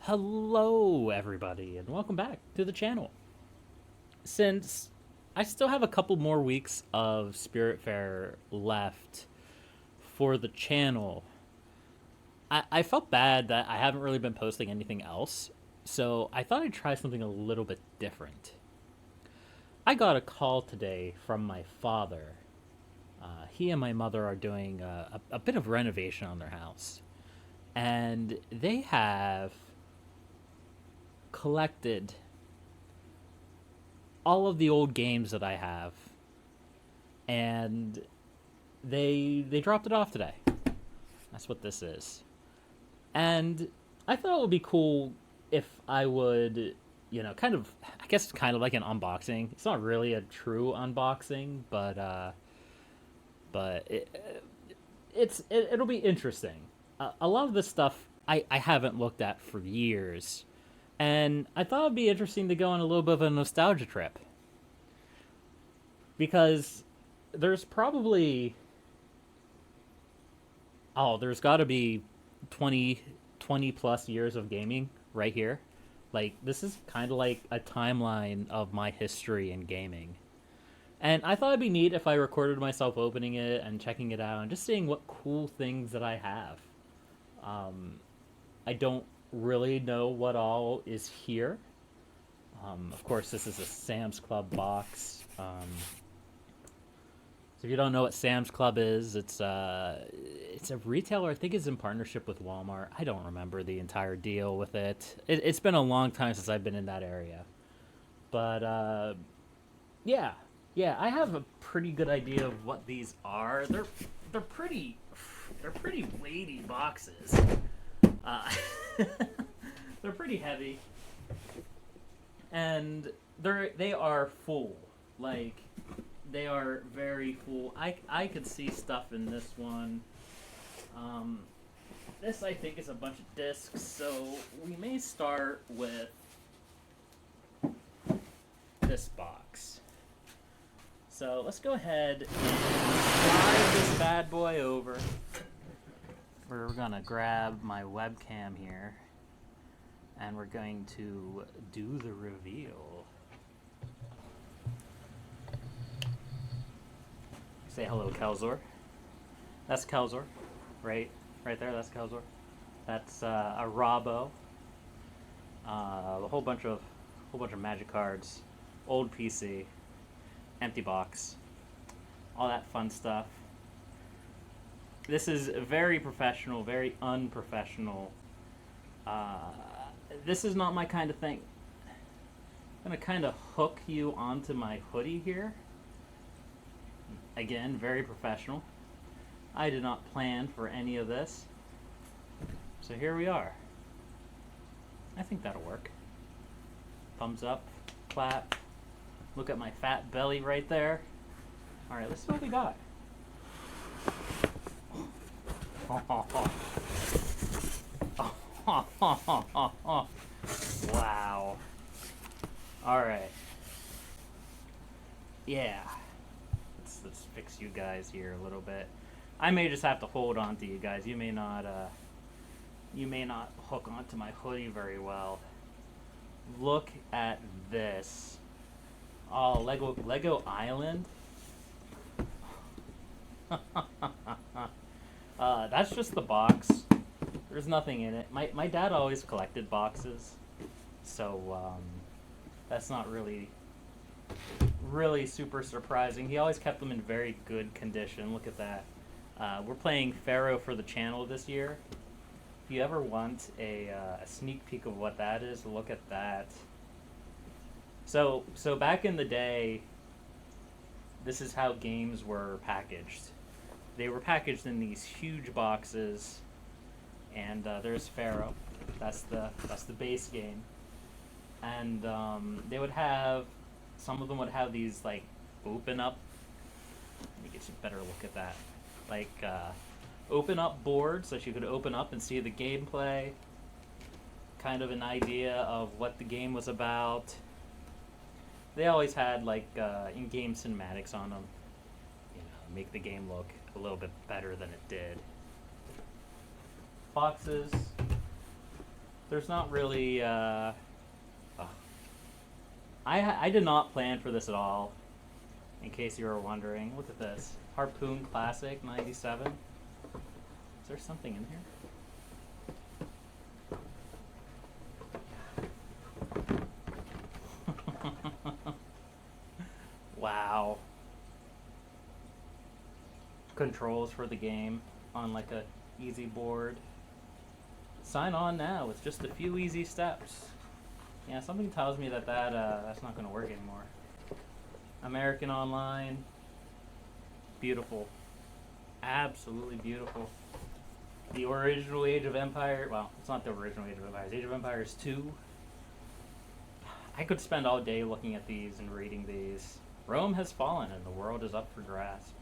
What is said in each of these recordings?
Hello, everybody, and welcome back to the channel. Since I still have a couple more weeks of Spirit Fair left for the channel, I felt bad that I haven't really been posting anything else, so I thought I'd try something a little bit different. I got a call today from my father. He and my mother are doing a bit of renovation on their house, and they have collected all of the old games that I have, and they dropped it off today. That's what this is. And I thought it would be cool if I would, kind of, I guess it's kind of like an unboxing. It's not really a true unboxing, but it'll be interesting. A lot of this stuff I haven't looked at for years, and I thought it'd be interesting to go on a little bit of a nostalgia trip because there's probably there's got to be 20 plus years of gaming right here. Like, this is kind of like a timeline of my history in gaming. And I thought it'd be neat if I recorded myself opening it and checking it out and just seeing what cool things that I have. I don't really know what all is here. Of course, this is a Sam's Club box. So if you don't know what Sam's Club is, it's a retailer I think is in partnership with Walmart. I don't remember the entire deal with it. It's been a long time since I've been in that area, but yeah, I have a pretty good idea of what these are. They're pretty weighty boxes. Uh, they're pretty heavy, and they are full. Like, they are very full. I could see stuff in this one. This, I think, is a bunch of discs, so we may start with this box. So let's go ahead and slide this bad boy over. We're gonna grab my webcam here, and we're going to do the reveal. Say hello, Kelzor. That's Kelzor, right there. That's Kelzor. That's a Robbo. A whole bunch of magic cards, old PC, empty box, all that fun stuff. This is very professional, very unprofessional. This is not my kind of thing. I'm gonna kind of hook you onto my hoodie here. Again, very professional. I did not plan for any of this. So here we are. I think that'll work. Thumbs up, clap. Look at my fat belly right there. Alright, let's see what we got. Wow. Alright. Yeah. Let's fix you guys here a little bit. I may just have to hold on to you guys. You may not hook onto my hoodie very well. Look at this. Oh, Lego Island. That's just the box. There's nothing in it. My dad always collected boxes, so that's not really super surprising. He always kept them in very good condition. Look at that. We're playing Pharaoh for the channel this year. If you ever want a sneak peek of what that is, look at that. So back in the day, this is how games were packaged. They were packaged in these huge boxes, and there's Pharaoh. That's the base game, and they would have, some of them would have these like open up. Let me get you a better look at that. Like open up boards that you could open up and see the gameplay. Kind of an idea of what the game was about. They always had like in-game cinematics on them. Make the game look a little bit better than it did. Boxes. There's not really. Oh. I did not plan for this at all. In case you were wondering, look at this Harpoon Classic '97. Is there something in here? Wow. Controls for the game on like a easy board. Sign on now with just a few easy steps. Yeah, something tells me that that's not going to work anymore. American Online. Beautiful. Absolutely beautiful. The original Age of Empire. Well, it's not the original Age of Empires. Age of Empires 2. I could spend all day looking at these and reading these. Rome has fallen and the world is up for grasp.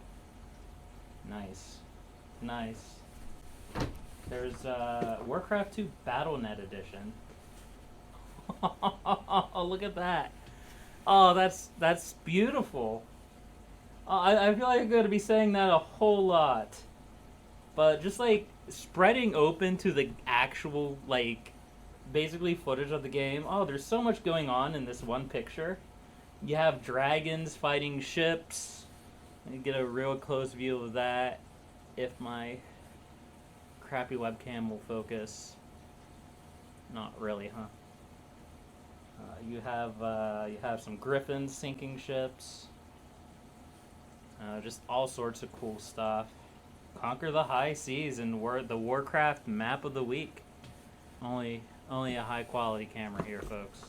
Nice. Nice. There's Warcraft 2 BattleNet Edition. Oh, look at that. Oh, that's beautiful. I feel like I'm going to be saying that a whole lot. But just like spreading open to the actual, like, basically footage of the game. Oh, there's so much going on in this one picture. You have dragons fighting ships. You get a real close view of that if my crappy webcam will focus. Not really, huh? You have some griffins sinking ships. Just all sorts of cool stuff. Conquer the high seas and the Warcraft map of the week. Only a high quality camera here, folks.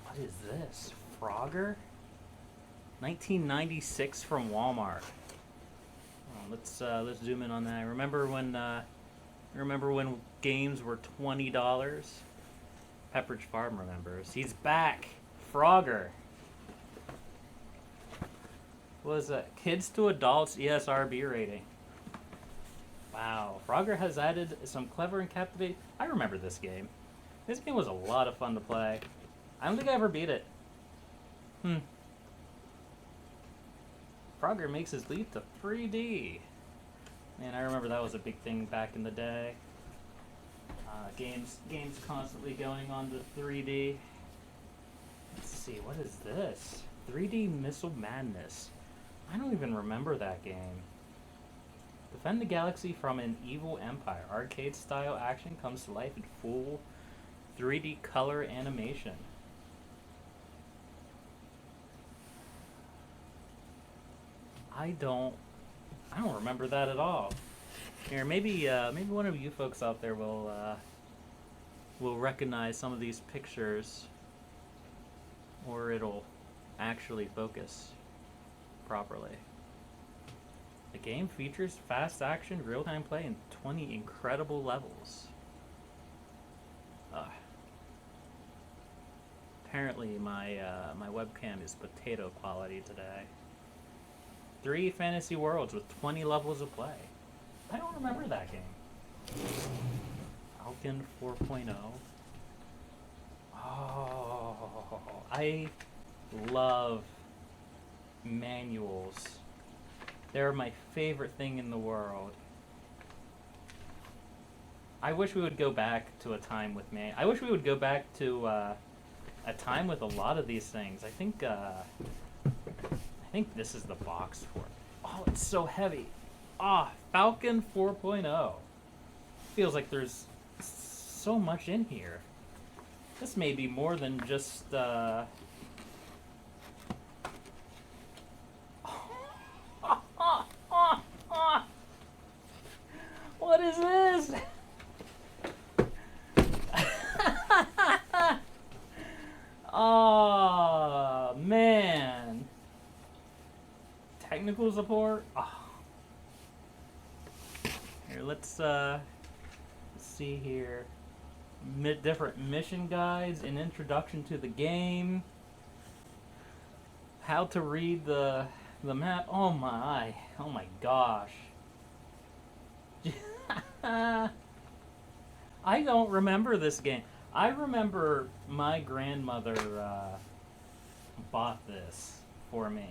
What is this? Frogger? 1996 from Walmart. Oh, let's zoom in on that. Remember when games were $20? Pepperidge Farm remembers. He's back. Frogger. What was that? Kids to adults ESRB rating. Wow. Frogger has added some clever and captivating. I remember this game. This game was a lot of fun to play. I don't think I ever beat it. Frogger makes his leap to 3D. Man, I remember that was a big thing back in the day. Games constantly going on to 3D. Let's see, what is this? 3D Missile Madness. I don't even remember that game. Defend the galaxy from an evil empire. Arcade-style action comes to life in full 3D color animation. I don't remember that at all. Here, maybe one of you folks out there will recognize some of these pictures, or it'll actually focus properly. The game features fast action, real-time play, and 20 incredible levels. Apparently my webcam is potato quality today. 3 fantasy worlds with 20 levels of play. I don't remember that game. Falcon 4.0. Oh, I love manuals. They're my favorite thing in the world. I wish we would go back to a time with I wish we would go back to a time with a lot of these things. I think this is the box for it. Oh, it's so heavy. Falcon 4.0. Feels like there's so much in here. This may be more than just What is this? Oh, man. Technical support? Here, let's see here. Different mission guides, an introduction to the game. How to read the map. Oh my gosh. I don't remember this game. I remember my grandmother bought this for me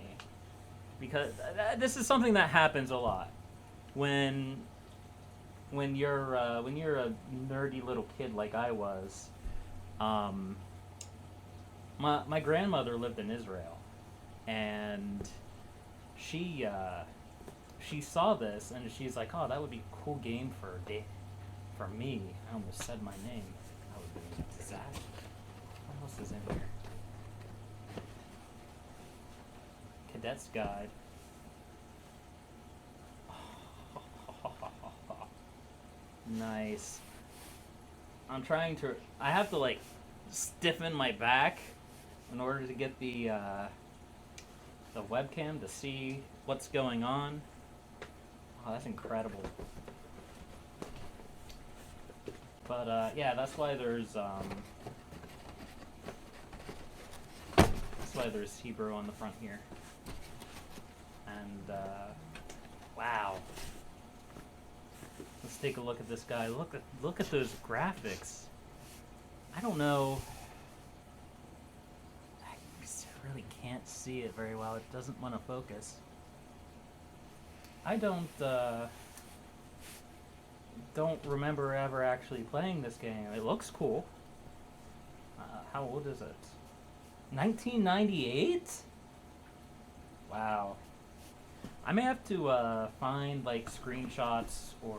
because this is something that happens a lot when when you're a nerdy little kid like I was, um, my grandmother lived in Israel, and she she saw this and she's like, oh, that would be a cool game for me. I almost said my name. That would be a disaster. What else is in here? Cadet's Guide. Nice. I have to like stiffen my back in order to get the webcam to see what's going on. Oh, that's incredible. But yeah, that's why there's Hebrew on the front here. And wow. Let's take a look at this guy. Look at those graphics. I don't know. I really can't see it very well. It doesn't want to focus. I don't remember ever actually playing this game. It looks cool. How old is it? 1998? Wow. I may have to find like screenshots or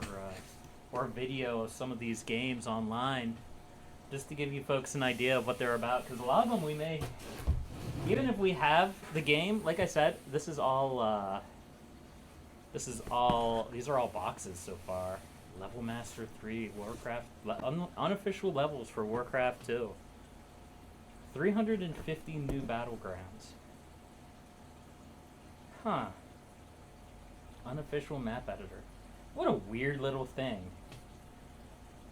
video of some of these games online, just to give you folks an idea of what they're about. Because a lot of them we may, even if we have the game, like I said, these are all boxes so far. Level Master 3, Warcraft, unofficial levels for Warcraft 2. 350 new battlegrounds. Huh. Unofficial map editor. What a weird little thing.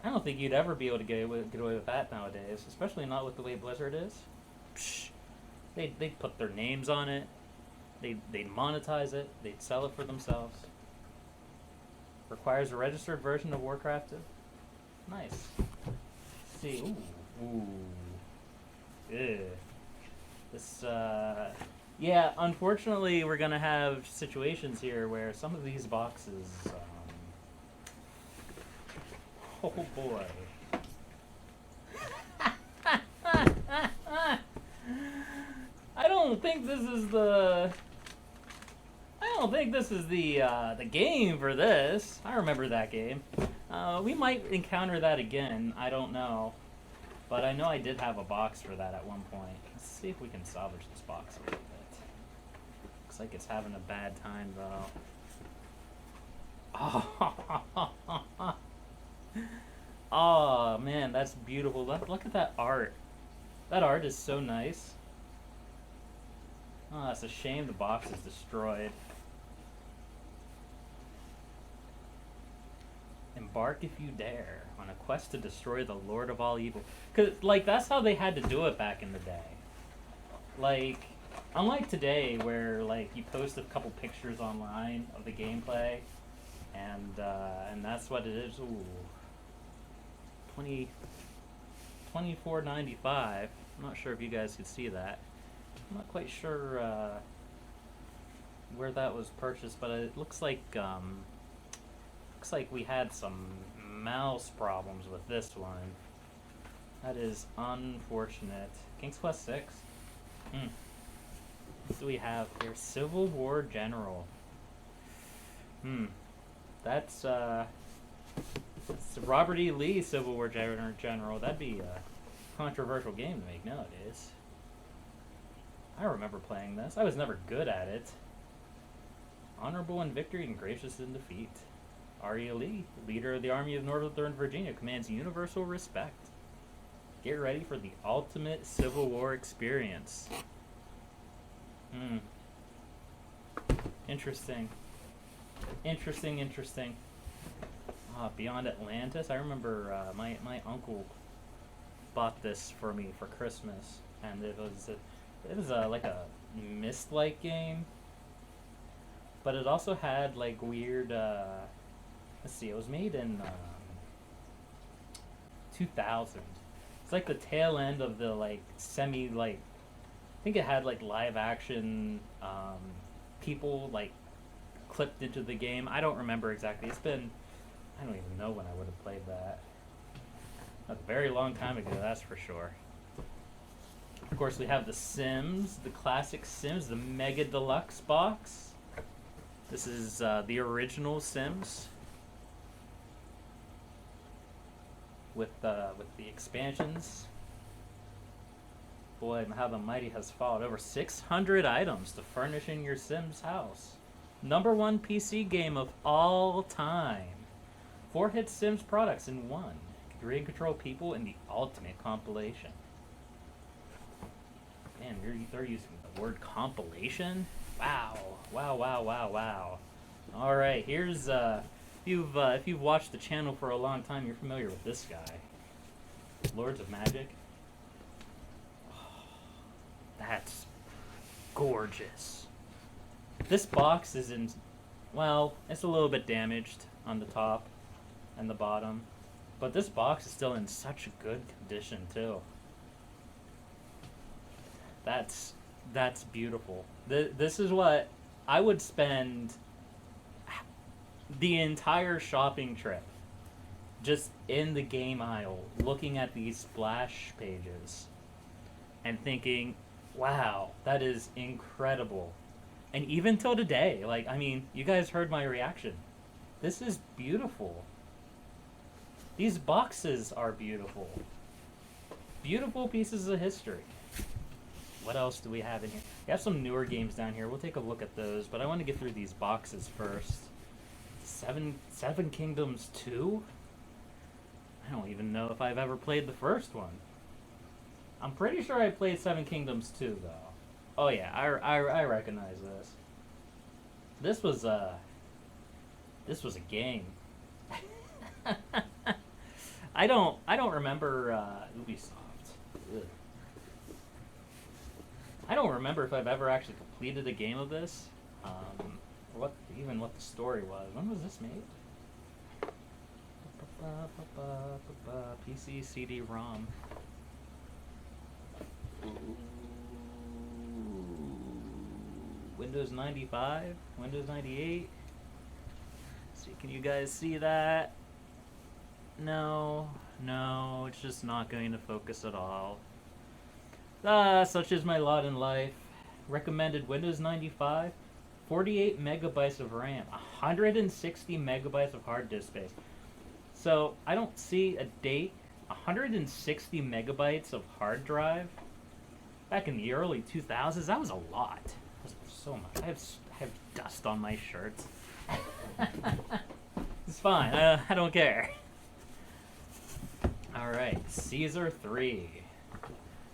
I don't think you'd ever be able to get away with that nowadays, especially not with the way Blizzard is. Psh, they'd put their names on it. They'd monetize it. They'd sell it for themselves. Requires a registered version of Warcraft 2. Nice. Let's see. Ooh. Ew. This, yeah, unfortunately, we're going to have situations here where some of these boxes, oh boy. I don't think this is the game for this. I remember that game. We might encounter that again. I don't know. But I know I did have a box for that at one point. Let's see if we can salvage this box a little bit. Looks like it's having a bad time, though. Oh, man, that's beautiful. Look at that art. That art is so nice. Oh, it's a shame the box is destroyed. Embark if you dare on a quest to destroy the Lord of all evil. 'Cause, like, that's how they had to do it back in the day. Like, unlike today where, like, you post a couple pictures online of the gameplay and that's what it is. Ooh. $24.95. I'm not sure if you guys could see that. I'm not quite sure where that was purchased, but it looks like we had some mouse problems with this one. That is unfortunate. King's Quest 6. What do we have here? Civil War General. That's Robert E. Lee Civil War General. That'd be a controversial game to make nowadays. I remember playing this. I was never good at it. Honorable in victory and gracious in defeat. R.E. Lee, leader of the Army of Northern Virginia, commands universal respect. Get ready for the ultimate Civil War experience. Interesting. Beyond Atlantis. I remember my uncle bought this for me for Christmas, and it was like a Myst-like game, but it also had like weird. Let's see, it was made in 2000. It's like the tail end of the like I think it had like live action people like clipped into the game. I don't remember exactly. It's been I don't even know when I would have played that. A very long time ago, that's for sure. Of course, we have the Sims, the classic Sims, the Mega Deluxe box. This is the original Sims with the expansions. Boy, how the mighty has fallen. Over 600 items to furnishing your Sims house. #1 PC game of all time. 4 hit Sims products in one. Create and control people in the ultimate compilation. Man, they're using the word compilation? Wow. Wow, wow, wow, wow. Alright, here's, if you've watched the channel for a long time, you're familiar with this guy. Lords of Magic. Oh, that's gorgeous. This box is in, well, it's a little bit damaged on the top and the bottom. But this box is still in such a good condition, too. That's beautiful. This is what I would spend the entire shopping trip just in the game aisle looking at these splash pages and thinking, wow, that is incredible. And even till today, like, I mean, you guys heard my reaction. This is beautiful. These boxes are beautiful. Beautiful pieces of history. What else do we have in here? We have some newer games down here. We'll take a look at those, but I want to get through these boxes first. Seven Kingdoms 2? I don't even know if I've ever played the first one. I'm pretty sure I played 7 Kingdoms 2, though. Oh yeah, I recognize this. This was a game. I don't remember Ubisoft. Ugh. I don't remember if I've ever actually completed a game of this, or what the story was. When was this made? PC CD-ROM. Windows 95, Windows 98. See, can you guys see that? No, it's just not going to focus at all. Such is my lot in life. Recommended Windows 95, 48 megabytes of RAM, 160 megabytes of hard disk space. So, I don't see a date. 160 megabytes of hard drive? Back in the early 2000s, that was a lot. That was so much. I have dust on my shirts. It's fine. I don't care. Alright, Caesar 3.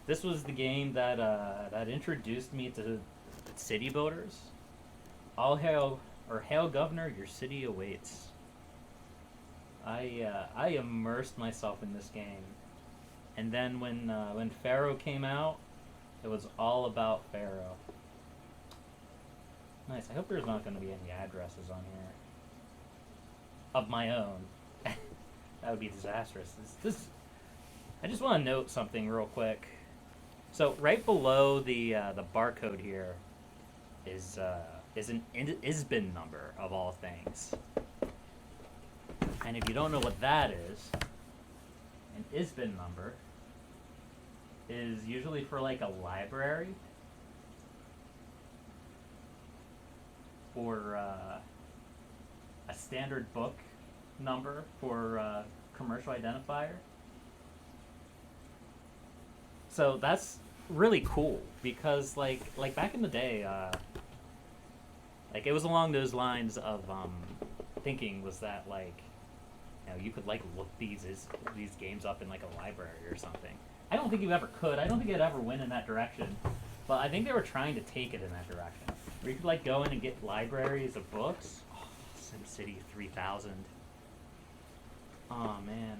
This was the game that introduced me to city builders. All hail, or hail governor, your city awaits. I immersed myself in this game. And then when Pharaoh came out, it was all about Pharaoh. Nice. I hope there's not going to be any addresses on here. Of my own. That would be disastrous. I just want to note something real quick. So right below the barcode here is an ISBN number of all things. And if you don't know what that is, an ISBN number is usually for like a library or a standard book number for commercial identifier. So that's really cool because like back in the day, like it was along those lines of thinking was that like, you know, you could like look these games up in like a library or something. I don't think you ever could. I don't think it ever went in that direction. But I think they were trying to take it in that direction. Where you could like go in and get libraries of books. Oh, SimCity 3000. Oh man.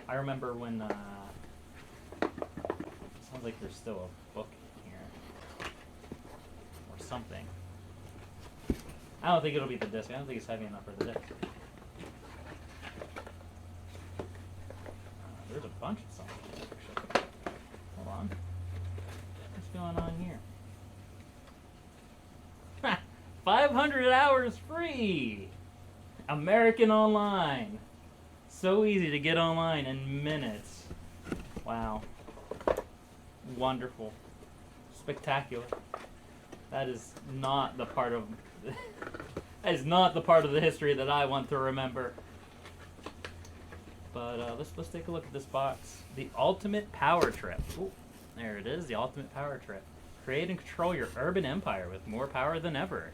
I remember when sounds like there's still a book here. Or something. I don't think it'll be the disc. I don't think it's heavy enough for the disc. There's a bunch of something. Hold on. What's going on here? 500 hours free! American Online. So easy to get online in minutes. Wow. Wonderful. Spectacular. That is not the part of that is not the part of the history that I want to remember. But let's take a look at this box. The Ultimate Power Trip. Ooh, there it is, the Ultimate Power Trip. Create and control your urban empire with more power than ever.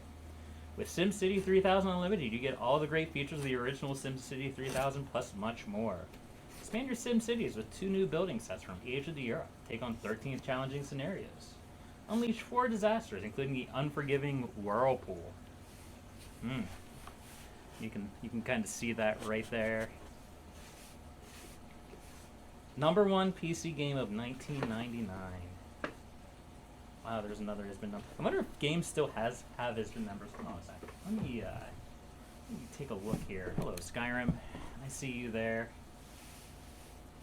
With SimCity 3000 Unlimited, you get all the great features of the original SimCity 3000 plus much more. Expand your SimCities with 2 new building sets from Asia to Europe. Take on 13 challenging scenarios. Unleash 4 disasters, including the unforgiving Whirlpool. You can kind of see that right there. #1 PC game of 1999. Wow, there's another has been number. I wonder if games still have has been numbers. Hold on a second. Let me take a look here. Hello, Skyrim. I see you there.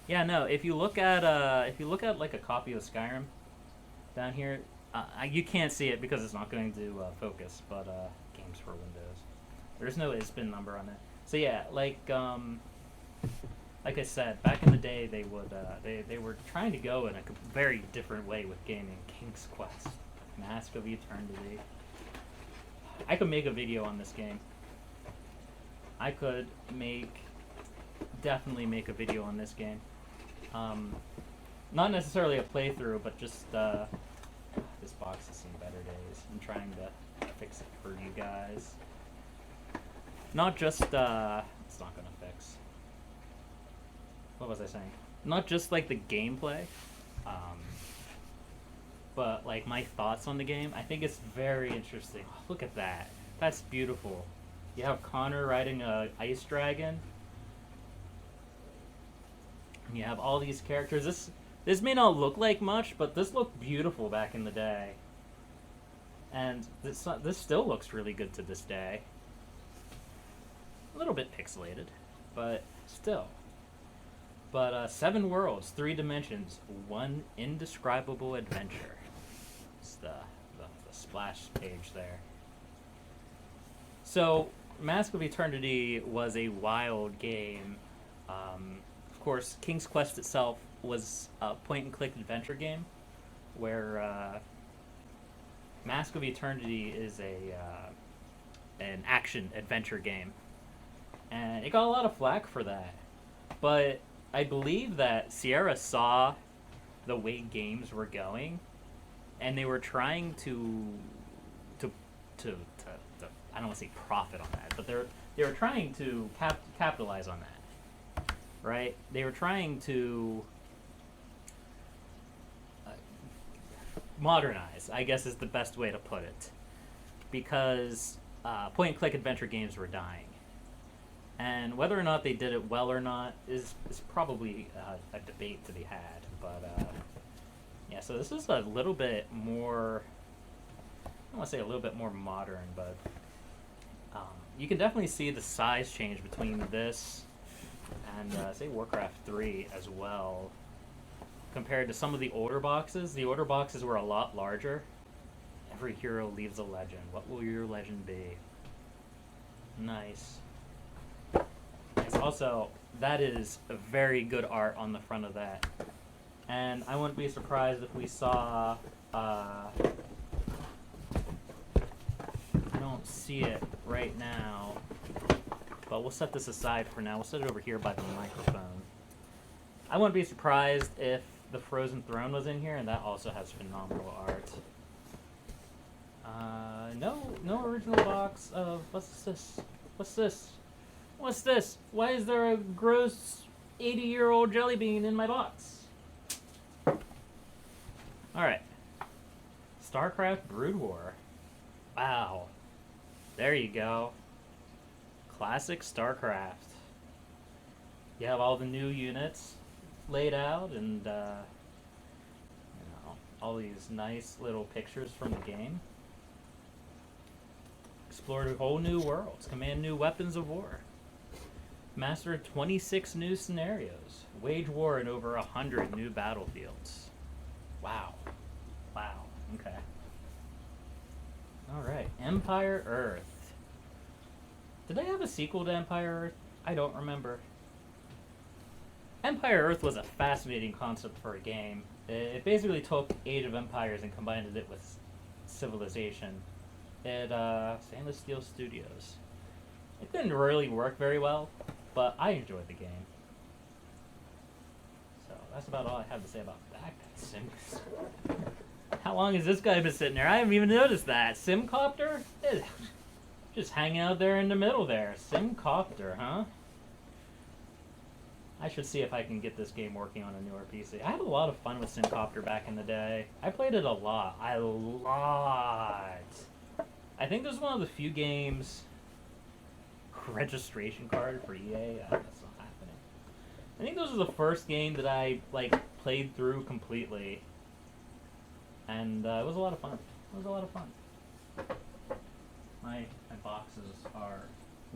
Yeah, no. If you look at like a copy of Skyrim down here, you can't see it because it's not going to focus. But games for Windows, there's no ISBN number on it. So yeah, like I said, back in the day, they would they were trying to go in a very different way with gaming. King's Quest, Mask of Eternity. I could make a video on this game. I could definitely make a video on this game. Not necessarily a playthrough, but just this box has seen better days. I'm trying to fix it for you guys. Not just it's not gonna fix. What was I saying? Not just like the gameplay, but like my thoughts on the game. I think it's very interesting. Oh, look at that. That's beautiful. You have Connor riding a ice dragon. And you have all these characters. This may not look like much, but this looked beautiful back in the day. And this still looks really good to this day. A little bit pixelated, but still. But 7 worlds, 3 dimensions, 1 indescribable adventure. It's the splash page there. So, Mask of Eternity was a wild game. Of course, King's Quest itself was a point-and-click adventure game, where Mask of Eternity is an action-adventure game. And it got a lot of flack for that. But I believe that Sierra saw the way games were going, and they were trying to I don't want to say profit on that, but they were trying to capitalize on that, right? They were trying to modernize, I guess is the best way to put it, because point-and-click adventure games were dying. And whether or not they did it well or not is probably a debate to be had. But yeah, so this is a little bit more, I don't want to say a little bit more modern, but you can definitely see the size change between this and say Warcraft 3 as well. Compared to some of the older boxes, the older boxes were a lot larger. Every hero leaves a legend. What will your legend be? Nice. Also, that is a very good art on the front of that. And I wouldn't be surprised if we saw, I don't see it right now, but we'll set this aside for now. We'll set it over here by the microphone. I wouldn't be surprised if the Frozen Throne was in here, and that also has phenomenal art. No original box of, what's this? What's this? Why is there a gross 80-year-old jelly bean in my box? Alright. StarCraft Brood War. Wow. There you go. Classic StarCraft. You have all the new units laid out, and all these nice little pictures from the game. Explore whole new worlds. Command new weapons of war. Master 26 new scenarios. Wage war in over 100 new battlefields. Wow. Wow. Okay. Alright. Empire Earth. Did they have a sequel to Empire Earth? I don't remember. Empire Earth was a fascinating concept for a game. It basically took Age of Empires and combined it with Civilization at Stainless Steel Studios. It didn't really work very well, but I enjoyed the game. So that's about all I have to say about that sim. How long has this guy been sitting there? I haven't even noticed that. Simcopter? Just hanging out there in the middle there. Simcopter, huh? I should see if I can get this game working on a newer PC. I had a lot of fun with Simcopter back in the day. I played it a lot. A lot. I think this is one of the few games... Registration card for EA? That's not happening. I think this was the first game that I, like, played through completely. And it was a lot of fun. It was a lot of fun. My boxes are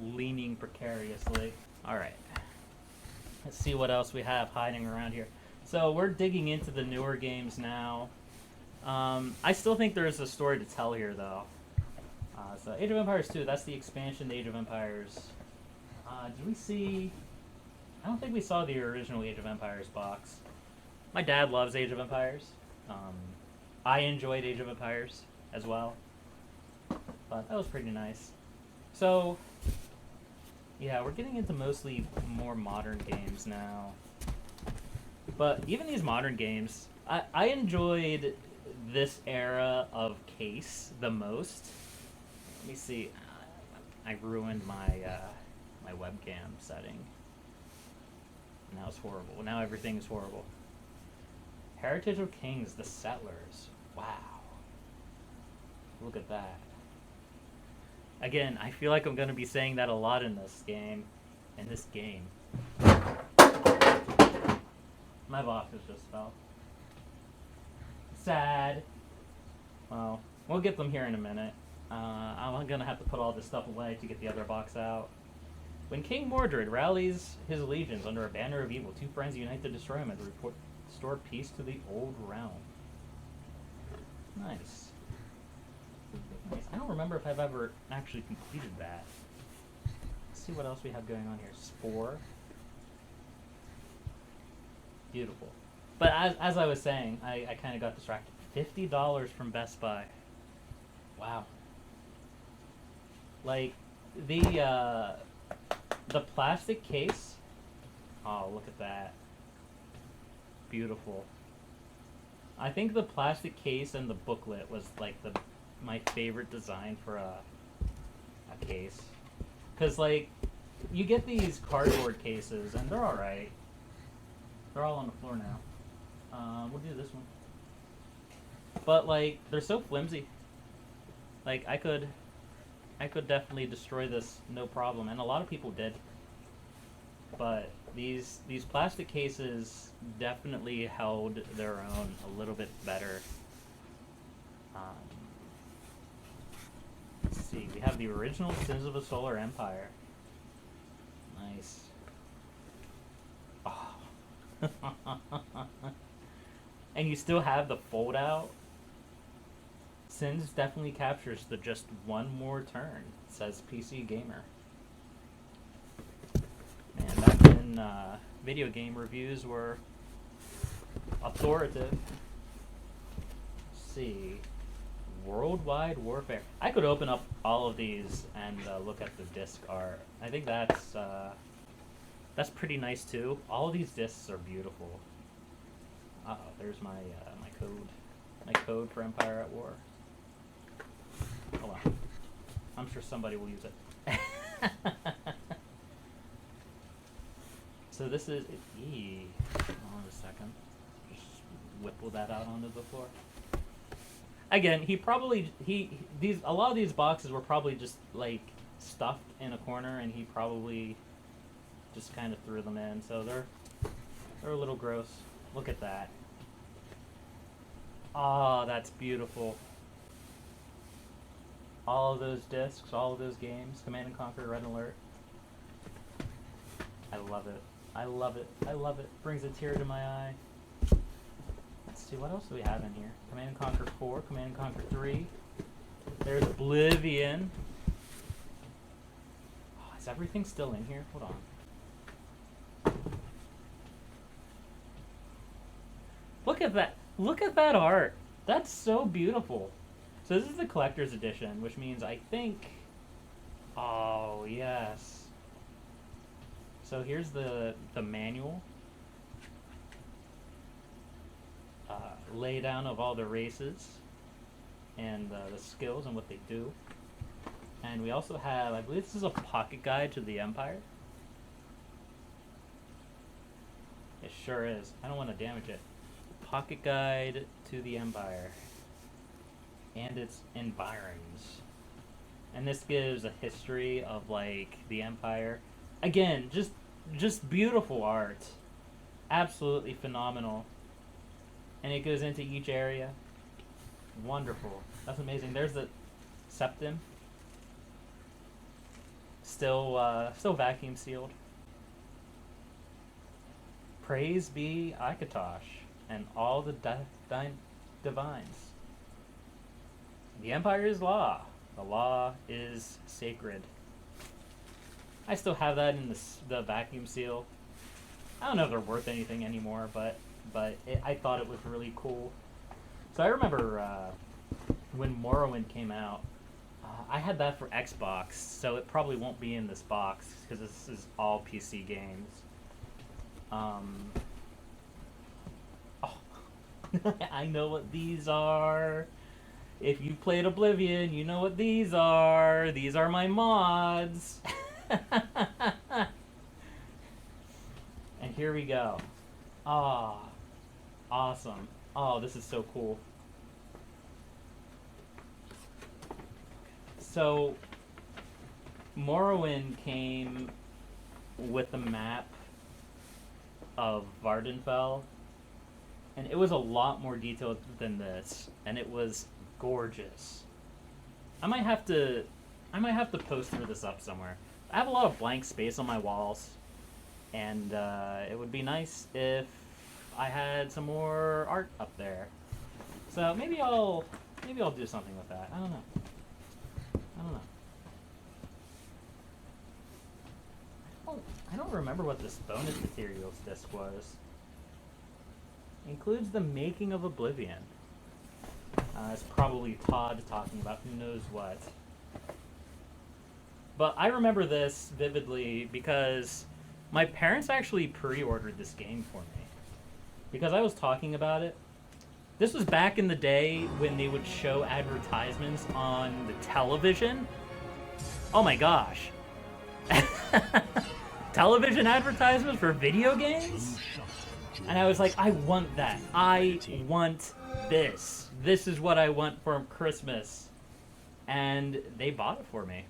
leaning precariously. Alright. Let's see what else we have hiding around here. So we're digging into the newer games now. I still think there's a story to tell here, though. So Age of Empires 2, that's the expansion to Age of Empires. Did we see... I don't think we saw the original Age of Empires box. My dad loves Age of Empires. I enjoyed Age of Empires as well. But that was pretty nice. So, yeah, we're getting into mostly more modern games now. But even these modern games, I enjoyed this era of case the most. Let me see. I ruined my my webcam setting. Now it's horrible. Now everything is horrible. Heritage of Kings, The Settlers. Wow. Look at that. Again, I feel like I'm going to be saying that a lot in this game. My boxes just fell. Sad. Well, we'll get them here in a minute. I'm going to have to put all this stuff away to get the other box out. When King Mordred rallies his legions under a banner of evil, two friends unite to destroy him and restore peace to the old realm. Nice. Nice. I don't remember if I've ever actually completed that. Let's see what else we have going on here. Spore. Beautiful. But as I was saying, I kind of got distracted. $50 from Best Buy. Wow. Like, the plastic case. Oh, look at that. Beautiful. I think the plastic case and the booklet was like my favorite design for a case. Cause like, you get these cardboard cases and they're alright. They're all on the floor now. We'll do this one. But like, they're so flimsy. Like I could definitely destroy this no problem, and a lot of people did. But these plastic cases definitely held their own a little bit better. Let's see, we have the original Sins of a Solar Empire. Nice. Oh. And you still have the fold out. Sins definitely captures the just one more turn, says PC Gamer. Man, back when video game reviews were authoritative. Let's see. Worldwide Warfare. I could open up all of these and look at the disc art. I think that's pretty nice too. All of these discs are beautiful. Uh-oh, there's my my code. My code for Empire at War. Hold on. I'm sure somebody will use it. So this is... Hold on a second. Just whipple that out onto the floor. Again, a lot of these boxes were probably just like stuffed in a corner, and he probably just kind of threw them in. So they're a little gross. Look at that. Oh, that's beautiful. All of those discs, all of those games, Command & Conquer, Red Alert. I love it. I love it. I love it. Brings a tear to my eye. Let's see, what else do we have in here? Command & Conquer 4, Command & Conquer 3. There's Oblivion. Oh, Is everything still in here? Hold on. Look at that. Look at that art. That's so beautiful. So this is the collector's edition, which means I think... Oh, yes. So here's the manual. Laydown of all the races and the skills and what they do. And we also have, I believe this is a pocket guide to the Empire. It sure is. I don't want to damage it. Pocket guide to the Empire and its environs. And this gives a history of like the Empire. Again, just beautiful art. Absolutely phenomenal. And it goes into each area. Wonderful. That's amazing. There's the septim. Still vacuum sealed. Praise be Akatosh and all the divines. The Empire is law. The law is sacred. I still have that in the vacuum seal. I don't know if they're worth anything anymore, but I thought it was really cool. So I remember when Morrowind came out, I had that for Xbox, so it probably won't be in this box because this is all PC games. Oh. I know what these are. If you played Oblivion, you know what these are. These are my mods. And here we go. Ah, awesome. Oh, this is so cool. So, Morrowind came with the map of Vardenfell, and it was a lot more detailed than this, and it was gorgeous. I might have to poster this up somewhere. I have a lot of blank space on my walls, and it would be nice if I had some more art up there. So maybe I'll do something with that. I don't know. I don't remember what this bonus materials disc was. Includes the making of Oblivion. It's probably Todd talking about who knows what. But I remember this vividly because my parents actually pre-ordered this game for me. Because I was talking about it. This was back in the day when they would show advertisements on the television. Oh my gosh. Television advertisements for video games? And I was like, I want that. I want this. This is what I want for Christmas. And they bought it for me.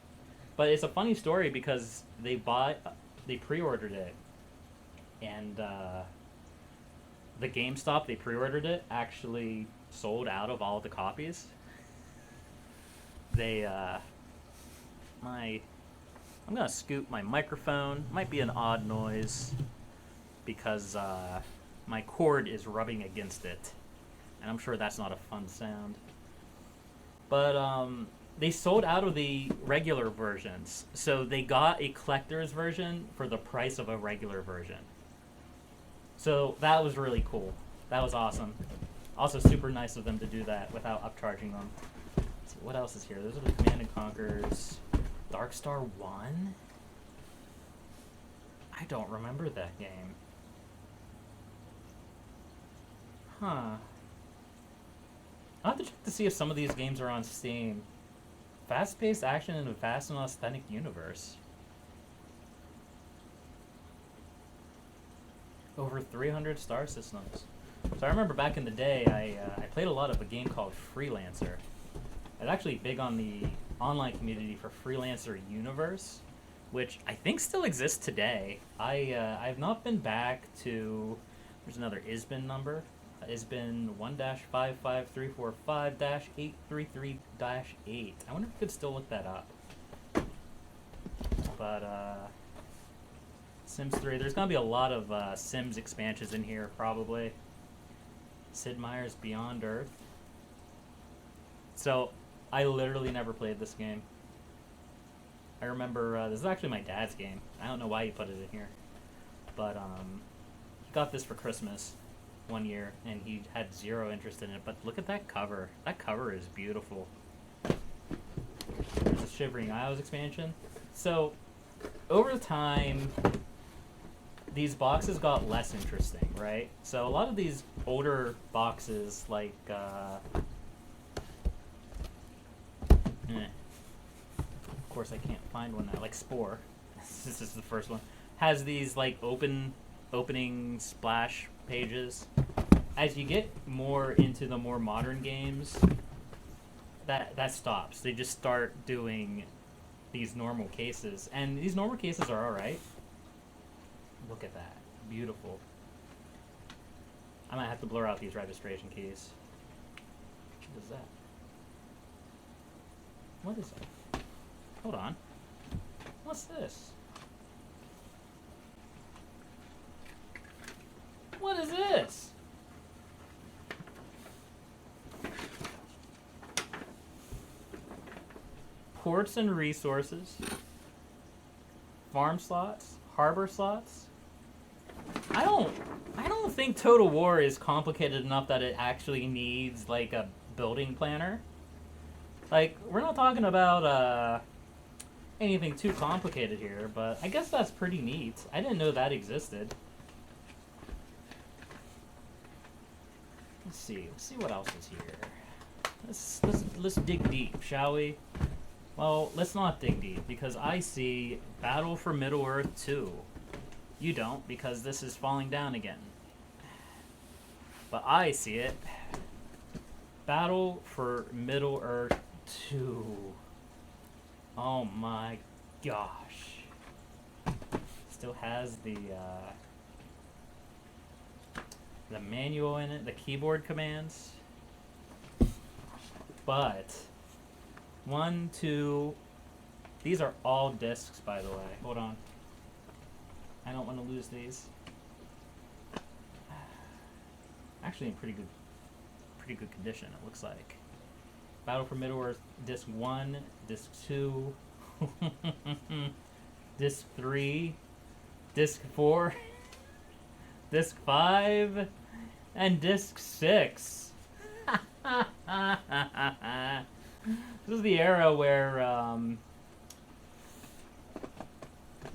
But it's a funny story because they pre-ordered it. And the GameStop they pre-ordered it actually sold out of all of the copies. I'm gonna scoot my microphone. Might be an odd noise because my cord is rubbing against it, and I'm sure that's not a fun sound. But they sold out of the regular versions, so they got a collector's version for the price of a regular version. So that was really cool. That was awesome. Also super nice of them to do that without upcharging them. Let's see, what else is here? Those are the Command & Conquers. Darkstar 1? I don't remember that game. Huh. I'll have to check to see if some of these games are on Steam. Fast-paced action in a vast and authentic universe. Over 300 star systems. So I remember back in the day, I played a lot of a game called Freelancer. I was actually big on the online community for Freelancer Universe, which I think still exists today. I've not been back to... There's another ISBN number. ISBN 1-55345-833-8. I wonder if I could still look that up. But, Sims 3. There's going to be a lot of Sims expansions in here, probably. Sid Meier's Beyond Earth. So, I literally never played this game. I remember this is actually my dad's game. I don't know why he put it in here, but he got this for Christmas one year, and he had zero interest in it. But look at that cover. That cover is beautiful. There's a Shivering Isles expansion. So over time, these boxes got less interesting, right? So a lot of these older boxes, like of course I can't find one now, like Spore. This is the first one. Has these like opening splash pages. As you get more into the more modern games, that stops. They just start doing these normal cases, and these normal cases are all right. Look at that, beautiful. I might have to blur out these registration keys. What is that? What is that? Hold on. What's this? What is this? Ports and resources. Farm slots. Harbor slots. I don't think Total War is complicated enough that it actually needs like a building planner. Like, we're not talking about anything too complicated here, but I guess that's pretty neat. I didn't know that existed. Let's see what else is here. Let's dig deep, shall we? Well, let's not dig deep, because I see Battle for Middle-earth 2. You don't, because this is falling down again. But I see it. Battle for Middle-earth 2. Oh my gosh. Still has the manual in it, the keyboard commands. But 1, 2, these are all discs, by the way. Hold on. I don't want to lose these. Actually in pretty good condition, it looks like. Battle for Middle-earth, disc 1, disc 2, disc 3, disc 4, disc 5, and disc 6. This is the era where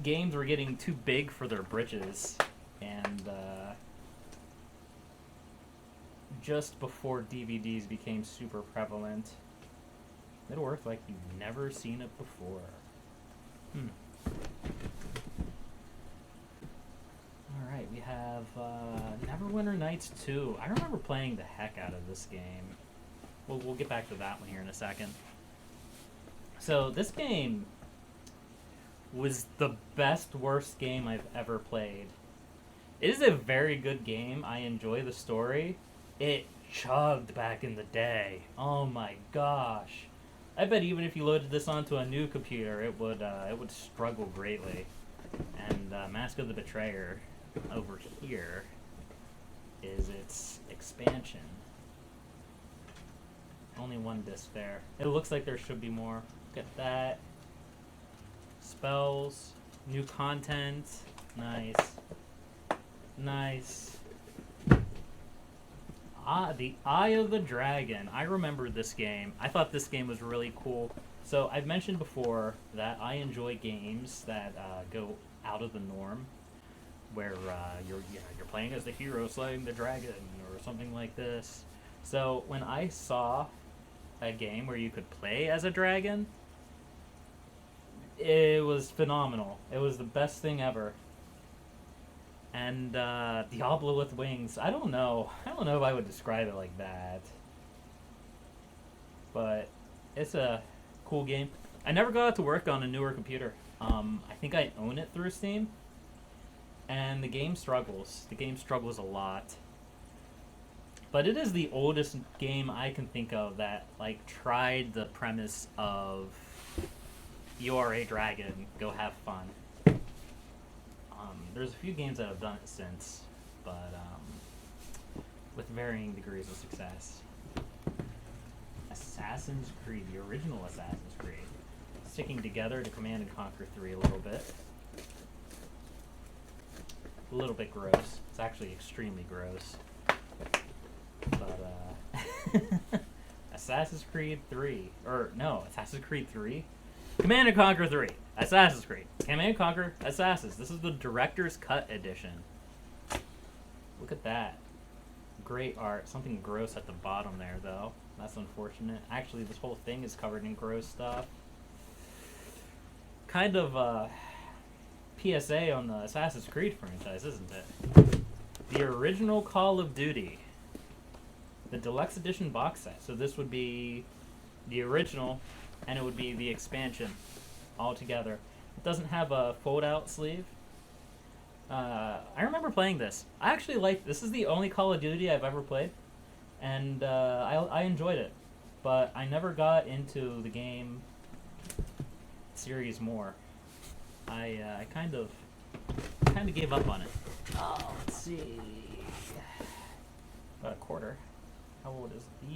games were getting too big for their britches, and just before DVDs became super prevalent. Middle-earth like you've never seen it before. Alright, we have Neverwinter Nights 2. I remember playing the heck out of this game. We'll get back to that one here in a second. So this game was the best, worst game I've ever played. It is a very good game. I enjoy the story. It chugged back in the day. Oh my gosh. I bet even if you loaded this onto a new computer, it would struggle greatly. And Mask of the Betrayer over here is its expansion. Only one disc there. It looks like there should be more. Look at that. Spells, new content. Nice. Nice. The Eye of the Dragon. I remember this game. I thought this game was really cool. So I've mentioned before that I enjoy games that go out of the norm, where you're playing as the hero slaying the dragon or something like this. So when I saw a game where you could play as a dragon, it was phenomenal. It was the best thing ever. And Diablo with wings. I don't know if I would describe it like that, but it's a cool game. I never got to work on a newer computer. I think I own it through Steam, and the game struggles. The game struggles a lot. But it is the oldest game I can think of that like tried the premise of you are a dragon, go have fun. There's a few games that have done it since, but with varying degrees of success. Assassin's Creed, the original Assassin's Creed. sticking together to Command and Conquer 3 a little bit. A little bit gross. It's actually extremely gross. But, Assassin's Creed 3. Or, no, Assassin's Creed 3? Command and Conquer 3. Assassin's Creed. Command and Conquer Assassins. This is the Director's Cut edition. Look at that. Great art. Something gross at the bottom there, though. That's unfortunate. Actually, this whole thing is covered in gross stuff. Kind of, PSA on the Assassin's Creed franchise, isn't it? The original Call of Duty. The Deluxe Edition box set. So this would be the original, and it would be the expansion all together. It doesn't have a fold-out sleeve. I remember playing this. I actually liked this. Is the only Call of Duty I've ever played, and I enjoyed it. But I never got into the game series more. I kind of gave up on it. Oh, let's see. About a quarter. How old is the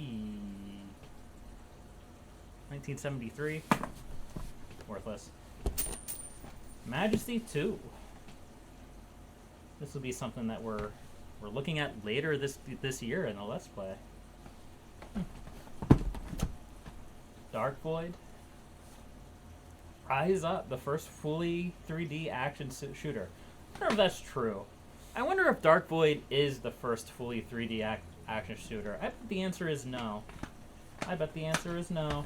1973? Worthless. Majesty 2. This will be something that we're looking at later this year in the Let's Play. Dark Void. Rise Up, the first fully 3D action shooter. I wonder if that's true. I wonder if Dark Void is the first fully 3D action shooter. I bet the answer is no. I bet the answer is no.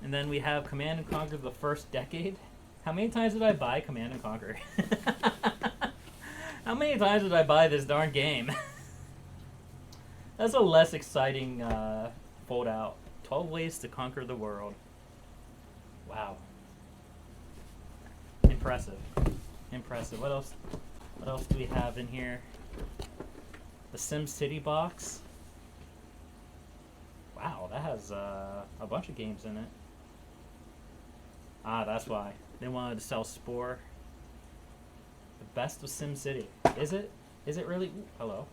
And then we have Command and Conquer the First Decade. How many times did I buy Command and Conquer? How many times did I buy this darn game? That's a less exciting fold-out. 12 Ways to Conquer the World. Wow. Impressive. Impressive. What else do we have in here? The SimCity box. Wow, that has a bunch of games in it. Ah, that's why. They wanted to sell Spore. The best of SimCity. Is it? Is it really? Ooh, hello.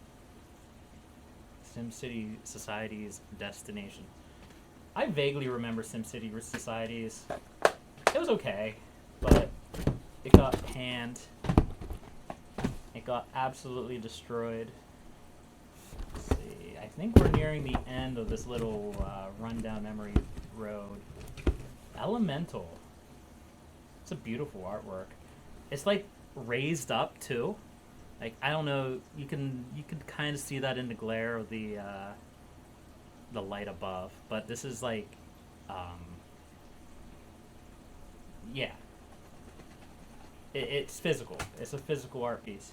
SimCity Society's Destination. I vaguely remember SimCity Societies. It was okay, but it got panned. It got absolutely destroyed. Let's see. I think we're nearing the end of this little rundown memory road. Elemental. It's a beautiful artwork. It's like raised up too. Like, I don't know, you can kind of see that in the glare of the light above, but this is like yeah. It's physical. It's a physical art piece.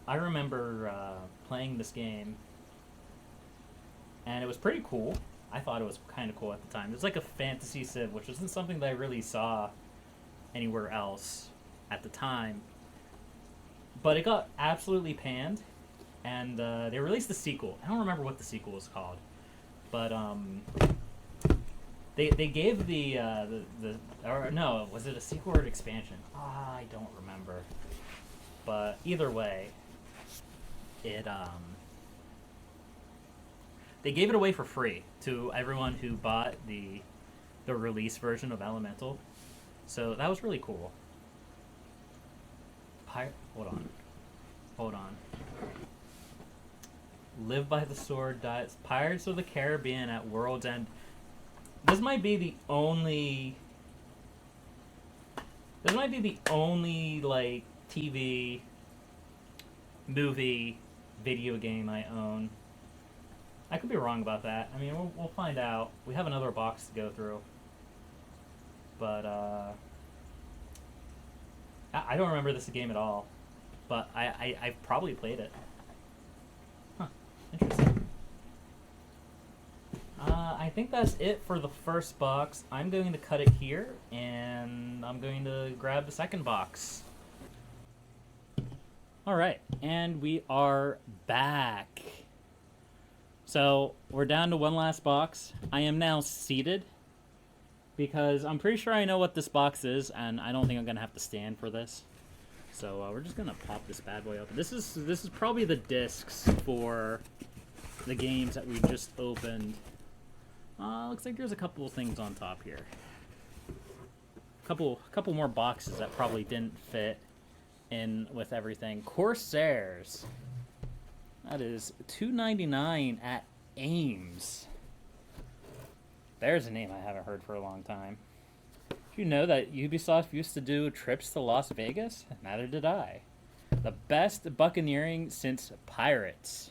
I remember playing this game, and it was pretty cool. I thought it was kind of cool at the time. It was like a fantasy civ, which wasn't something that I really saw anywhere else at the time. But it got absolutely panned, and they released the sequel. I don't remember what the sequel was called, but they gave the or no, was it a sequel or an expansion? I don't remember. But either way, it they gave it away for free to everyone who bought the release version of Elemental. So that was really cool. Hold on. Live by the Sword dies. Pirates of the Caribbean at World's End. This might be the only like TV, movie, video game I own. I could be wrong about that. I mean, we'll find out. We have another box to go through. But I don't remember this game at all. But I've probably played it. Huh. Interesting. I think that's it for the first box. I'm going to cut it here, and I'm going to grab the second box. Alright, and we are back. So, we're down to one last box. I am now seated, because I'm pretty sure I know what this box is, and I don't think I'm going to have to stand for this. So we're just gonna pop this bad boy open. This is probably the discs for the games that we just opened. Looks like there's a couple of things on top here. Couple more boxes that probably didn't fit in with everything. Corsairs. That is $2.99 at Ames. There's a name I haven't heard for a long time. Did you know that Ubisoft used to do trips to Las Vegas? Neither did I. The best buccaneering since Pirates.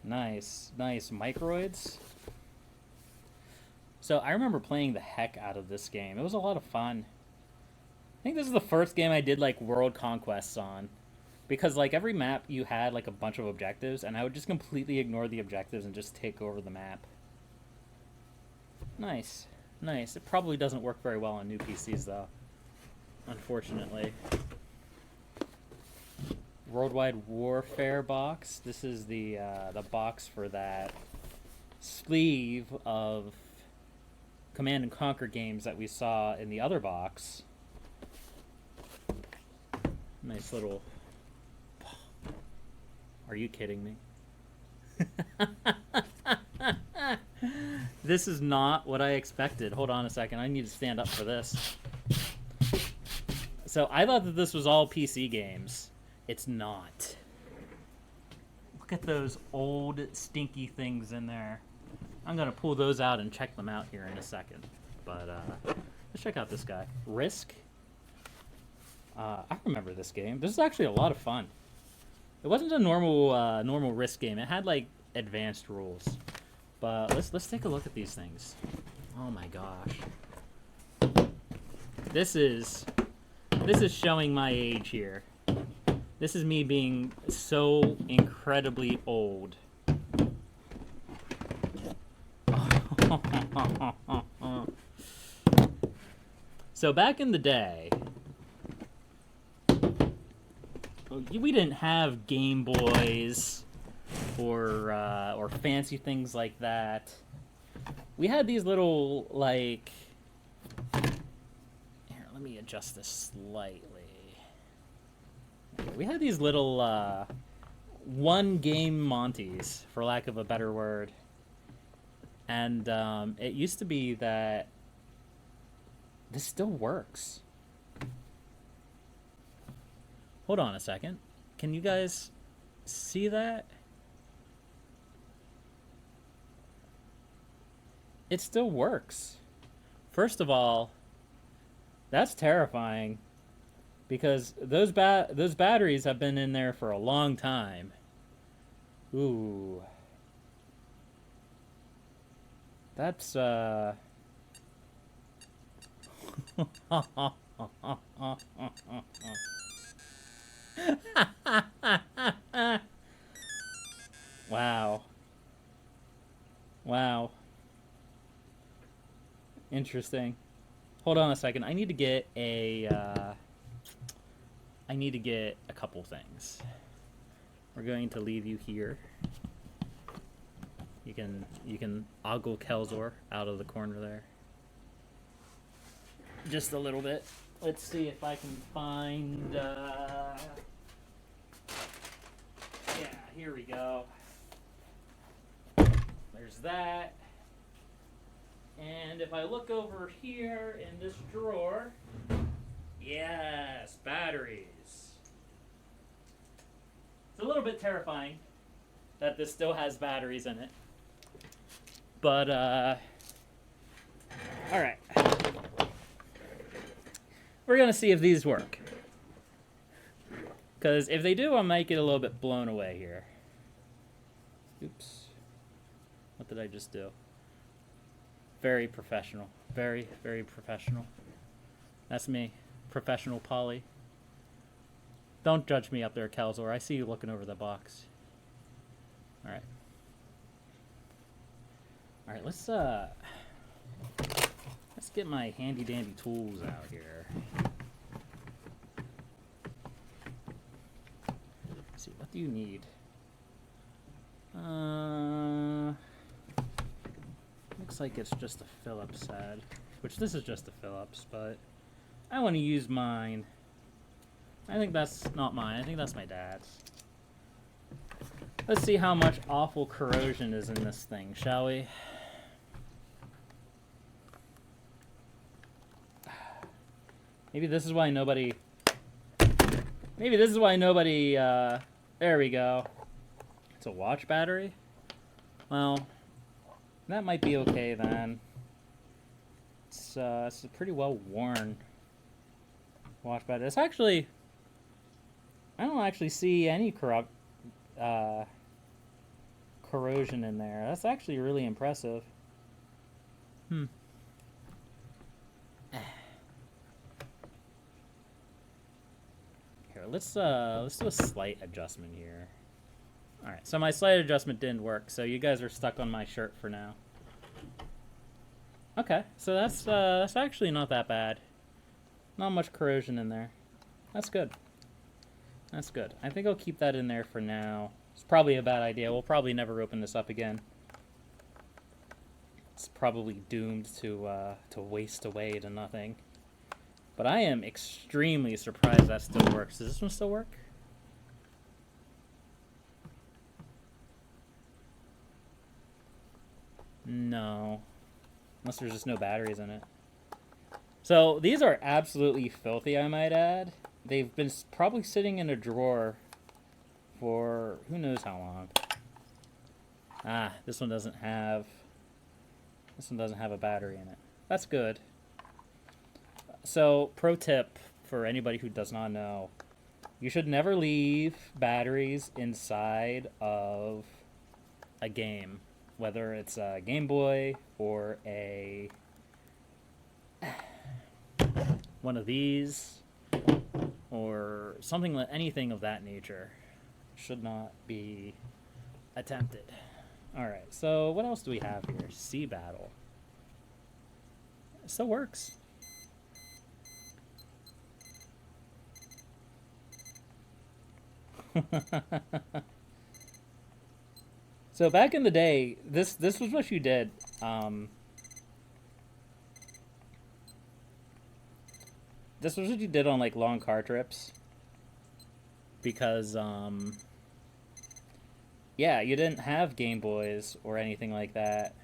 Nice microids. So I remember playing the heck out of this game. It was a lot of fun. I think this is the first game I did like world conquests on. Because like every map you had like a bunch of objectives, and I would just completely ignore the objectives and just take over the map. Nice. It probably doesn't work very well on new PCs though, unfortunately. Worldwide Warfare box. This is the box for that sleeve of Command and Conquer games that we saw in the other box. Nice little... Are you kidding me? This is not what I expected. Hold on a second. I need to stand up for this. So I thought that this was all PC games. It's not. Look at those old stinky things in there. I'm going to pull those out and check them out here in a second. But let's check out this guy. Risk. I remember this game. This is actually a lot of fun. It wasn't a normal Risk game. It had like advanced rules. But let's take a look at these things. Oh my gosh. This is showing my age here. This is me being so incredibly old. So back in the day, we didn't have Game Boys or fancy things like that. We had these little, like... Here, let me adjust this slightly. We had these little one-game Monties, for lack of a better word. And it used to be that this still works. Hold on a second. Can you guys see that? It still works. First of all, that's terrifying because those batteries have been in there for a long time. Ooh. That's Wow. Interesting. Hold on a second. I need to get a couple things. We're going to leave you here. You can ogle Kelzor out of the corner there. Just a little bit. Let's see if I can find yeah, here we go. There's that. And if I look over here in this drawer, yes, batteries. It's a little bit terrifying that this still has batteries in it. But, alright. We're going to see if these work. Because if they do, I might get a little bit blown away here. Oops. What did I just do? Very professional. Very, very professional. That's me. Professional Polly. Don't judge me up there, Kelzor. I see you looking over the box. Alright. Alright, let's get my handy dandy tools out here. Let's see, what do you need? Looks like it's just a Phillips head, which this is just a Phillips, but I want to use mine. I think that's not mine. I think that's my dad's. Let's see how much awful corrosion is in this thing, shall we? Maybe this is why nobody... Maybe this is why nobody... there we go. It's a watch battery? Well, that might be okay then. It's a pretty well worn watch battery. It's actually... I don't actually see any corrosion in there. That's actually really impressive. Here, let's do a slight adjustment here. All right, so my slight adjustment didn't work, so you guys are stuck on my shirt for now. Okay, so that's actually not that bad. Not much corrosion in there. That's good. That's good. I think I'll keep that in there for now. It's probably a bad idea. We'll probably never open this up again. It's probably doomed to waste away to nothing. But I am extremely surprised that still works. Does this one still work? No. Unless there's just no batteries in it. So these are absolutely filthy, I might add. They've been probably sitting in a drawer for who knows how long. Ah, this one doesn't have a battery in it. That's good. So, pro tip for anybody who does not know, you should never leave batteries inside of a game, whether it's a Game Boy or a one of these or something, anything of that nature should not be attempted. All right, so what else do we have here? Sea Battle. It still works. So back in the day, this was what you did. This was what you did on like long car trips. Because yeah, you didn't have Game Boys or anything like that.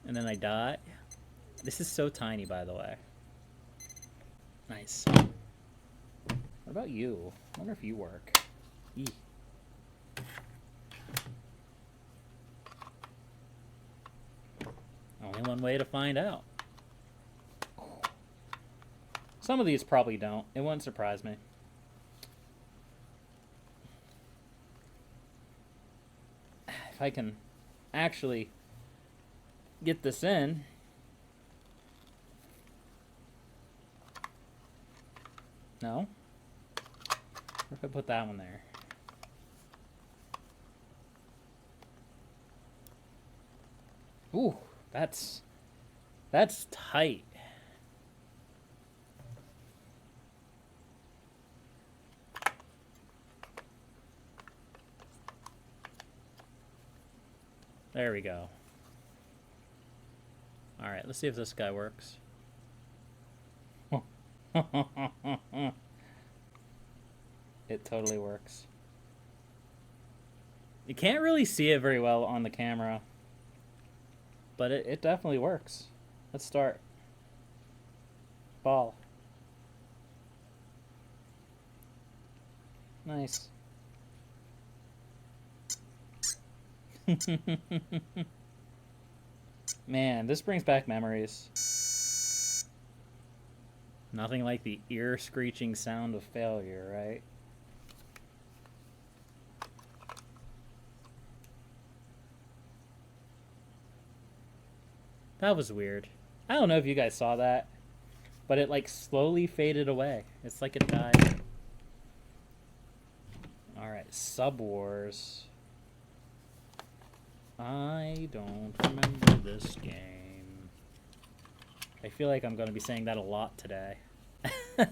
And then I die. This is so tiny, by the way. Nice. What about you? I wonder if you work. Eee. Only one way to find out. Some of these probably don't. It wouldn't surprise me. If I can actually get this in. No? What if I put that one there? Ooh, that's tight. There we go. All right, let's see if this guy works. It totally works. You can't really see it very well on the camera, but it definitely works. Let's start. Ball. Nice. Man, this brings back memories. Nothing like the ear-screeching sound of failure, right? That was weird. I don't know if you guys saw that, but it like slowly faded away. It's like it died. Alright, Sub Wars. I don't remember this game. I feel like I'm going to be saying that a lot today. I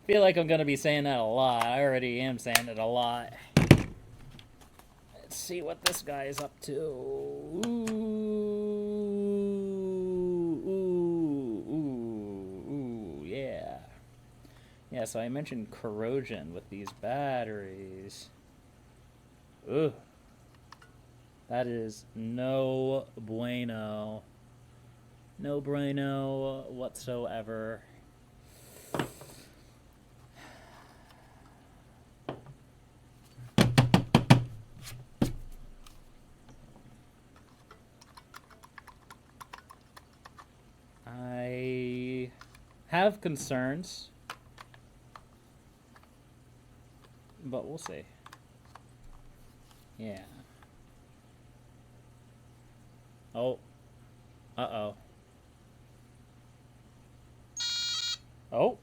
feel like I'm going to be saying that a lot. I already am saying it a lot. Let's see what this guy is up to. Ooh, yeah. Yeah, so I mentioned corrosion with these batteries. Ugh. That is no bueno. No bueno whatsoever. I have concerns, but we'll see. Yeah. Oh. Uh-oh. Oh.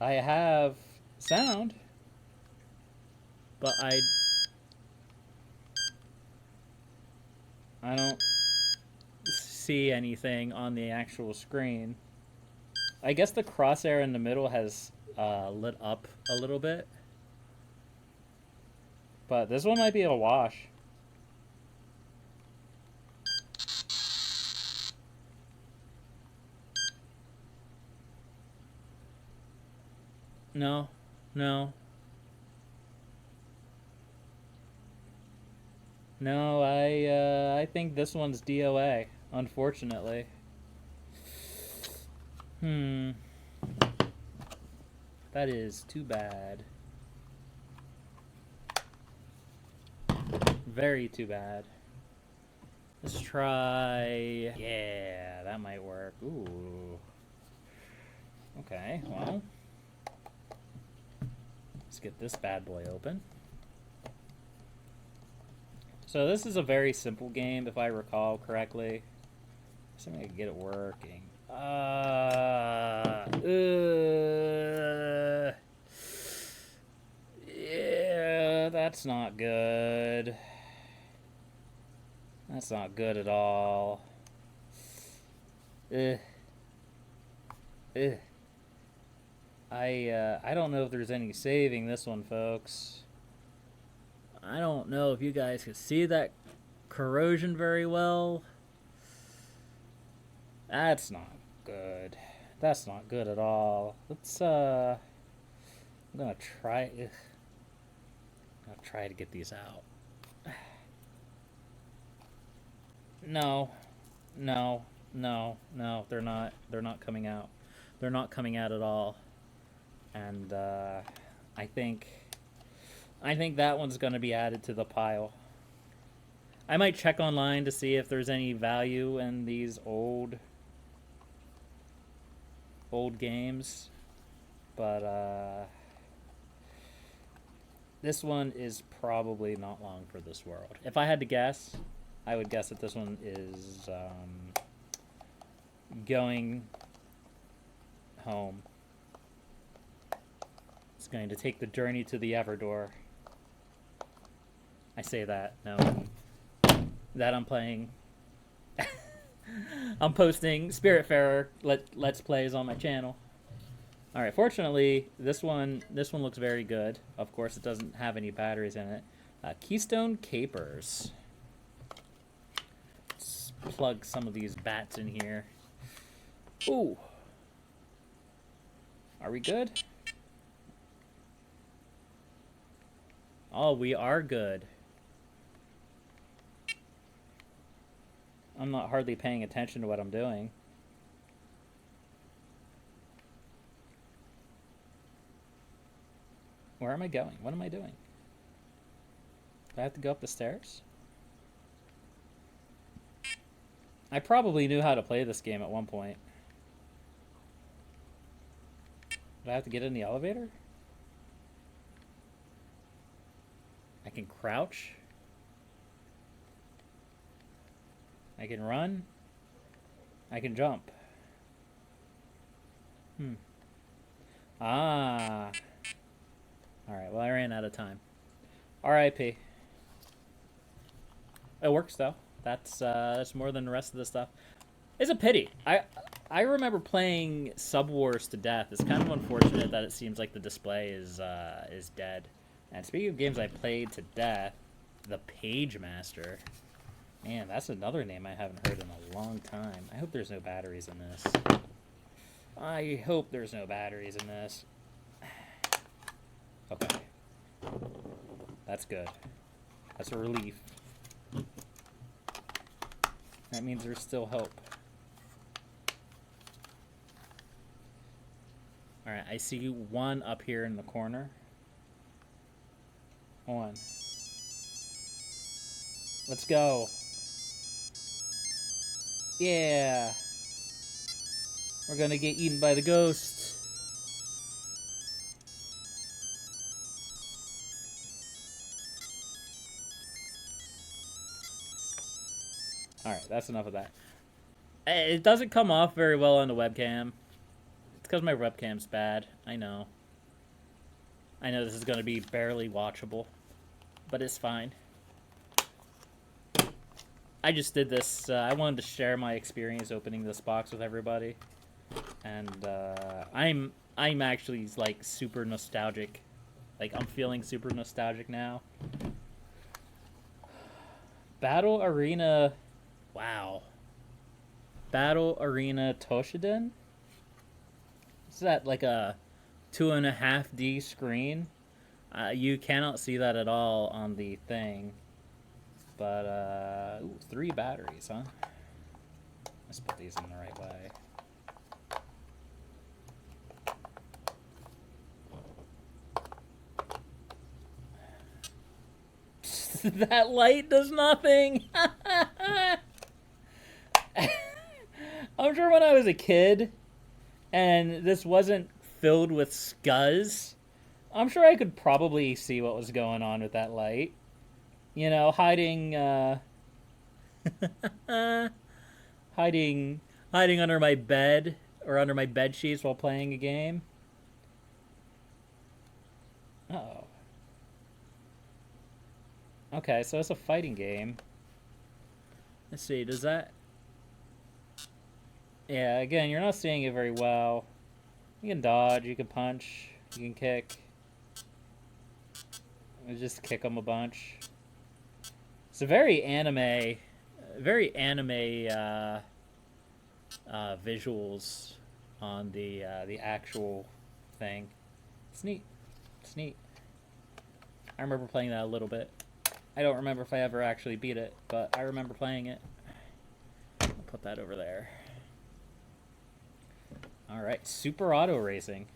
I have sound, but I don't see anything on the actual screen. I guess the crosshair in the middle has lit up a little bit, but this one might be a wash. No, no, no. I think this one's DOA. Unfortunately. That is too bad. Very too bad. Let's try. Yeah, that might work. Ooh. Okay, well. Let's get this bad boy open. So this is a very simple game, if I recall correctly. See if I can get it working. Yeah, that's not good. That's not good at all. I don't know if there's any saving this one, folks. I don't know if you guys can see that corrosion very well. That's not good. That's not good at all. Let's I'm gonna try to get these out. No. No. No. No, they're not coming out. They're not coming out at all. And I think that one's going to be added to the pile. I might check online to see if there's any value in these old games, but this one is probably not long for this world. If I had to guess, I would guess that this one is going home. It's going to take the journey to the Everdor. I say that, no. That I'm playing. I'm posting Spiritfarer Let's Plays on my channel. Alright, fortunately, this one looks very good. Of course, it doesn't have any batteries in it. Keystone Capers. Let's plug some of these bats in here. Ooh. Are we good? Oh, we are good. I'm not hardly paying attention to what I'm doing. Where am I going? What am I doing? Do I have to go up the stairs? I probably knew how to play this game at one point. Do I have to get in the elevator? I can crouch. I can run. I can jump. Ah. Alright, well I ran out of time. R.I.P. It works though. That's more than the rest of the stuff. It's a pity. I remember playing Sub Wars to death. It's kind of unfortunate that it seems like the display is dead. And speaking of games I played to death, the Page Master. Man, that's another name I haven't heard in a long time. I hope there's no batteries in this. I hope there's no batteries in this. Okay. That's good. That's a relief. That means there's still hope. Alright, I see one up here in the corner. One. Let's go. Yeah. We're gonna get eaten by the ghost. Alright, that's enough of that. It doesn't come off very well on the webcam. It's because my webcam's bad. I know. I know this is going to be barely watchable. But it's fine. I just did this. I wanted to share my experience opening this box with everybody. And I'm actually, like, super nostalgic. Like, I'm feeling super nostalgic now. Battle Arena... Wow. Battle Arena Toshiden? Is that like a 2.5D screen? You cannot see that at all on the thing. But, ooh, 3 batteries, huh? Let's put these in the right way. That light does nothing! I'm sure when I was a kid and this wasn't filled with scuzz, I'm sure I could probably see what was going on with that light. You know, hiding hiding under my bed or under my bed sheets while playing a game. Uh-oh. Okay, so it's a fighting game. Let's see, does that... Yeah, again, you're not seeing it very well. You can dodge, you can punch, you can kick. You just kick them a bunch. It's a very anime visuals on the actual thing. It's neat. It's neat. I remember playing that a little bit. I don't remember if I ever actually beat it, but I remember playing it. I'll put that over there. Alright, Super Auto Racing.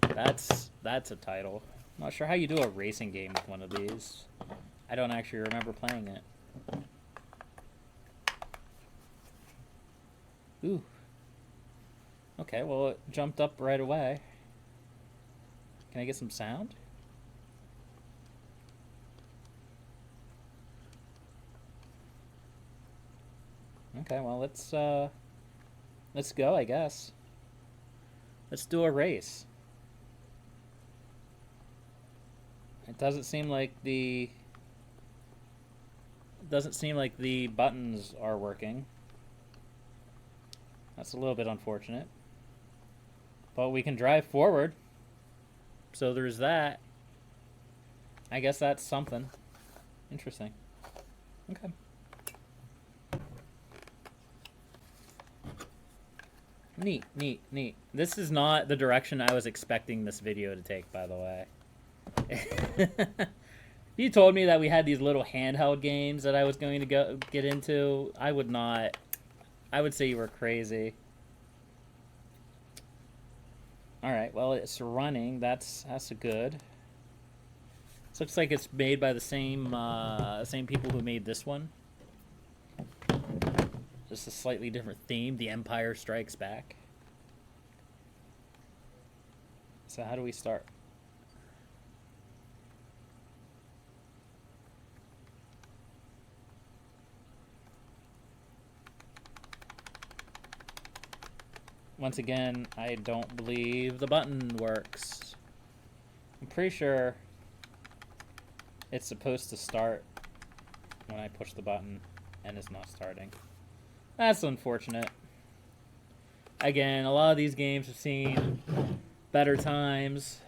That's a title. I'm not sure how you do a racing game with one of these. I don't actually remember playing it. Ooh. Okay, well, it jumped up right away. Can I get some sound? Okay, well, let's go, I guess. Let's do a race. It doesn't seem like the buttons are working. That's a little bit unfortunate. But we can drive forward. So there's that. I guess that's something. Interesting. Okay. Neat, neat, neat. This is not the direction I was expecting this video to take, by the way. If you told me that we had these little handheld games that I was going to get into, I would not. I would say you were crazy. Alright, well, it's running. That's a good. This looks like it's made by the same people who made this one. Just a slightly different theme. The Empire Strikes Back. So how do we start? Once again, I don't believe the button works. I'm pretty sure it's supposed to start when I push the button and it's not starting. That's unfortunate. Again, a lot of these games have seen better times,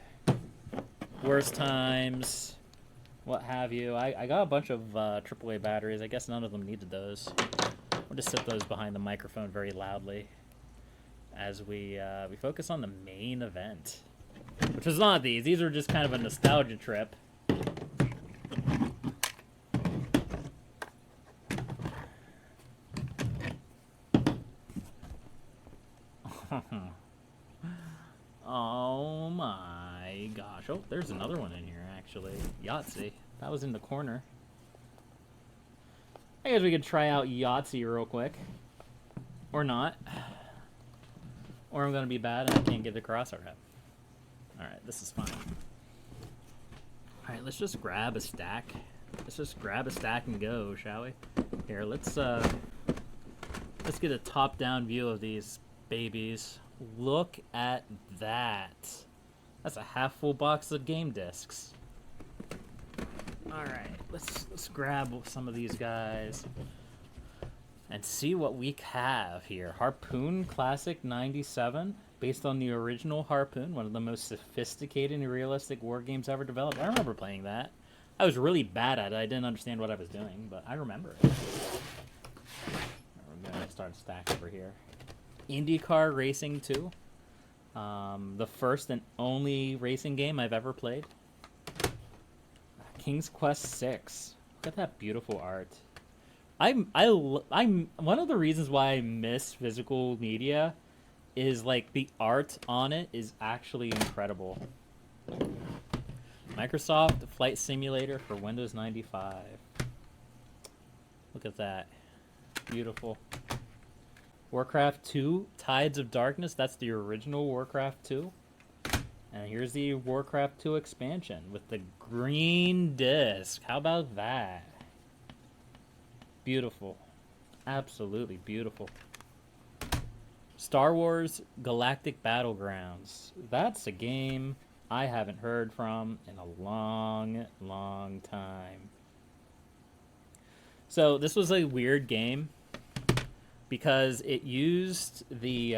worse times, what have you. I got a bunch of AAA batteries. I guess none of them needed those. We'll just set those behind the microphone very loudly as we focus on the main event, which was not these. These are just kind of a nostalgia trip. Oh my gosh. Oh, there's another one in here, actually. Yahtzee. That was in the corner. I guess we could try out Yahtzee real quick. Or not. Or I'm going to be bad and I can't get the crosshair up. Alright, this is fine. Alright, let's just grab a stack. Let's just grab a stack and go, shall we? Here, let's get a top-down view of these babies. Look at that. That's a half-full box of game discs. Alright, let's grab some of these guys and see what we have here. Harpoon Classic 97, based on the original Harpoon, one of the most sophisticated and realistic war games ever developed. I remember playing that. I was really bad at it. I didn't understand what I was doing, but I remember it. We're going to start a stack over here. IndyCar Racing 2. The first and only racing game I've ever played. King's Quest 6. Look at that beautiful art. I'm one of the reasons why I miss physical media is like the art on it is actually incredible. Microsoft Flight Simulator for Windows 95. Look at that. Beautiful. Warcraft 2 Tides of Darkness. That's the original Warcraft 2. And here's the Warcraft 2 expansion with the green disc. How about that? Beautiful. Absolutely beautiful. Star Wars Galactic Battlegrounds. That's a game I haven't heard from in a long, long time. So this was a weird game because it used the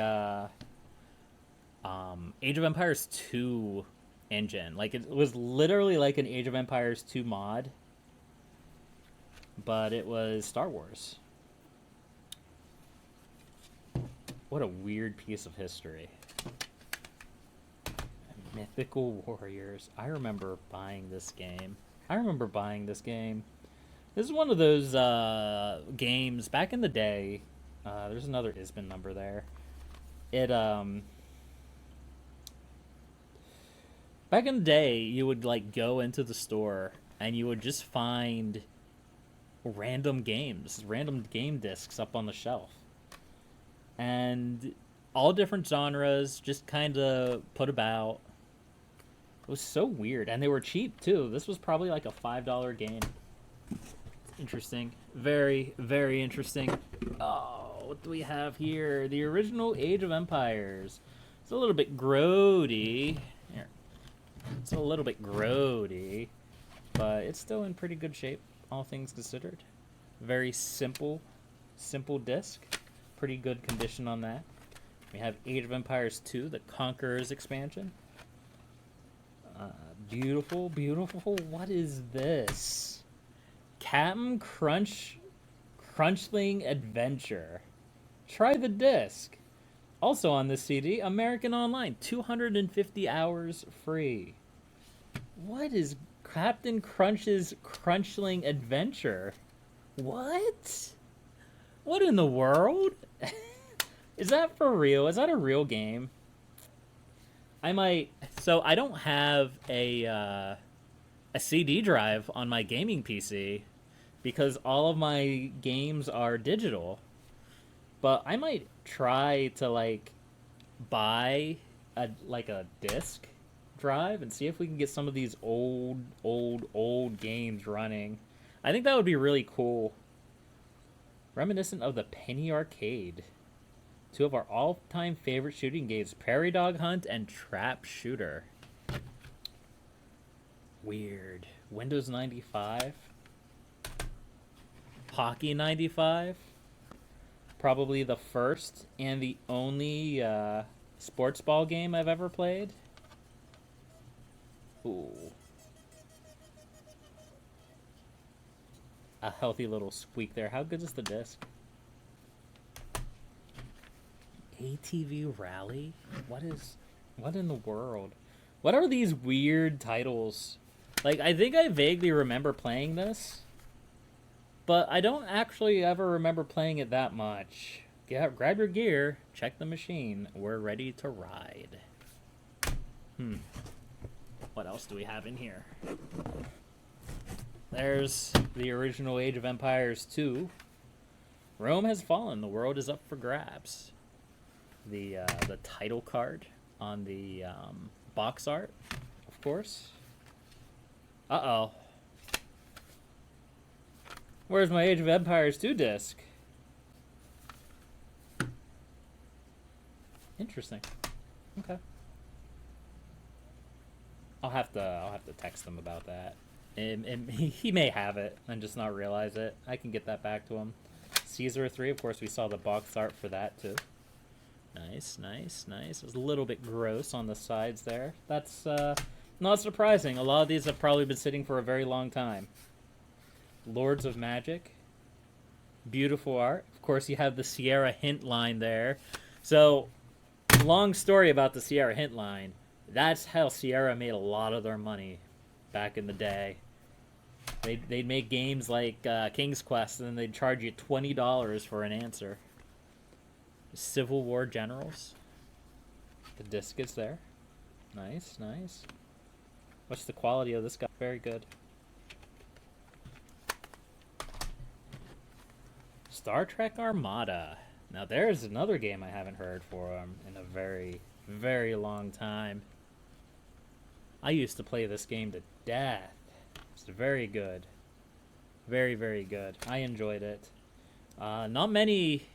Age of Empires 2 engine. Like it was literally like an Age of Empires 2 mod, but it was Star Wars. What a weird piece of history. Mythical Warriors. I remember buying this game. This is one of those games back in the day. There's another ISBN number there. Back in the day, you would like go into the store and you would just find random games, random game discs up on the shelf. And all different genres, just kind of put about. It was so weird, and they were cheap too. This was probably like a $5 game. Interesting. Very, very interesting. Oh, what do we have here? The original Age of Empires. It's a little bit grody. Here. It's a little bit grody, but it's still in pretty good shape, all things considered. Very simple disc. Pretty good condition on that. We have Age of Empires 2, the Conquerors expansion. Beautiful, beautiful. What is this? Captain Crunchling Adventure. Try the disc. Also on this CD, American Online, 250 hours free. What is Captain Crunch's Crunchling Adventure? What? What in the world? Is that for real? Is that a real game? So I don't have a CD drive on my gaming PC because all of my games are digital. But I might try to like buy a disc drive and see if we can get some of these old games running. I think that would be really cool. Reminiscent of the Penny Arcade. Two of our all-time favorite shooting games, Prairie Dog Hunt and Trap Shooter. Weird. Windows 95. Hockey 95. Probably the first and the only sports ball game I've ever played. Ooh. A healthy little squeak there. How good is the disc? ATV Rally? What in the world? What are these weird titles? Like, I think I vaguely remember playing this, but I don't actually ever remember playing it that much. grab your gear, check the machine. We're ready to ride. What else do we have in here? There's the original Age of Empires 2. Rome has fallen. The world is up for grabs. The title card on the box art, of course. Uh-oh. Where's my Age of Empires 2 disc? Interesting. Okay. I'll have to text him about that. And he may have it and just not realize it. I can get that back to him. Caesar 3, of course, we saw the box art for that too. Nice, nice, nice. It was a little bit gross on the sides there. That's not surprising. A lot of these have probably been sitting for a very long time. Lords of Magic. Beautiful art. Of course, you have the Sierra Hint line there. So, long story about the Sierra Hint line. That's how Sierra made a lot of their money back in the day. They'd make games like King's Quest, and then they'd charge you $20 for an answer. Civil War Generals. The disc is there. Nice, nice. What's the quality of this guy? Very good. Star Trek Armada. Now there's another game I haven't heard for in a very, very long time. I used to play this game to death. It's very good. Very, very good. I enjoyed it. Not many,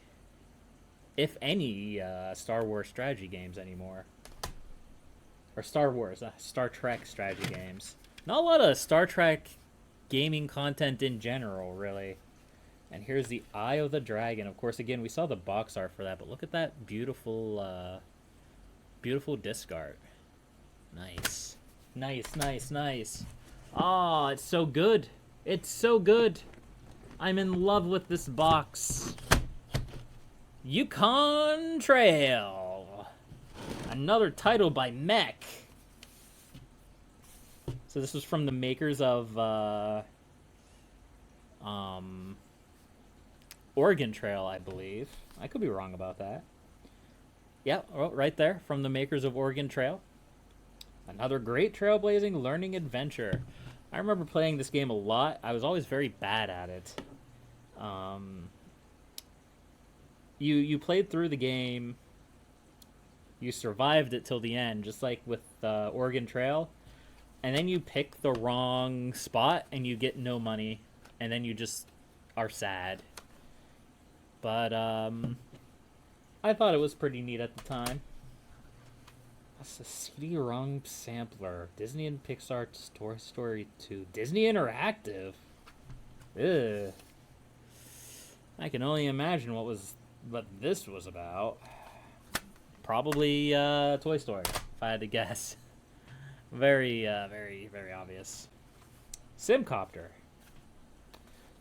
if any, Star Wars strategy games anymore. Or Star Trek strategy games. Not a lot of Star Trek gaming content in general, really. And here's the Eye of the Dragon. Of course, again, we saw the box art for that, but look at that beautiful, beautiful disc art. Nice. Nice, nice, nice. Oh, it's so good. It's so good. I'm in love with this box. Yukon Trail. Another title by Mech. So this was from the makers of Oregon Trail, I believe. I could be wrong about that. Yeah, well, right there, from the makers of Oregon Trail. Another great trailblazing learning adventure. I remember playing this game a lot. I was always very bad at it. You played through the game. You survived it till the end, just like with Oregon Trail. And then you pick the wrong spot and you get no money. And then you just are sad. But I thought it was pretty neat at the time. That's a CD-ROM sampler. Disney and Pixar's Toy Story 2. Disney Interactive. Ugh. I can only imagine what this was about. Probably Toy Story, if I had to guess. Very, very, very obvious. Simcopter.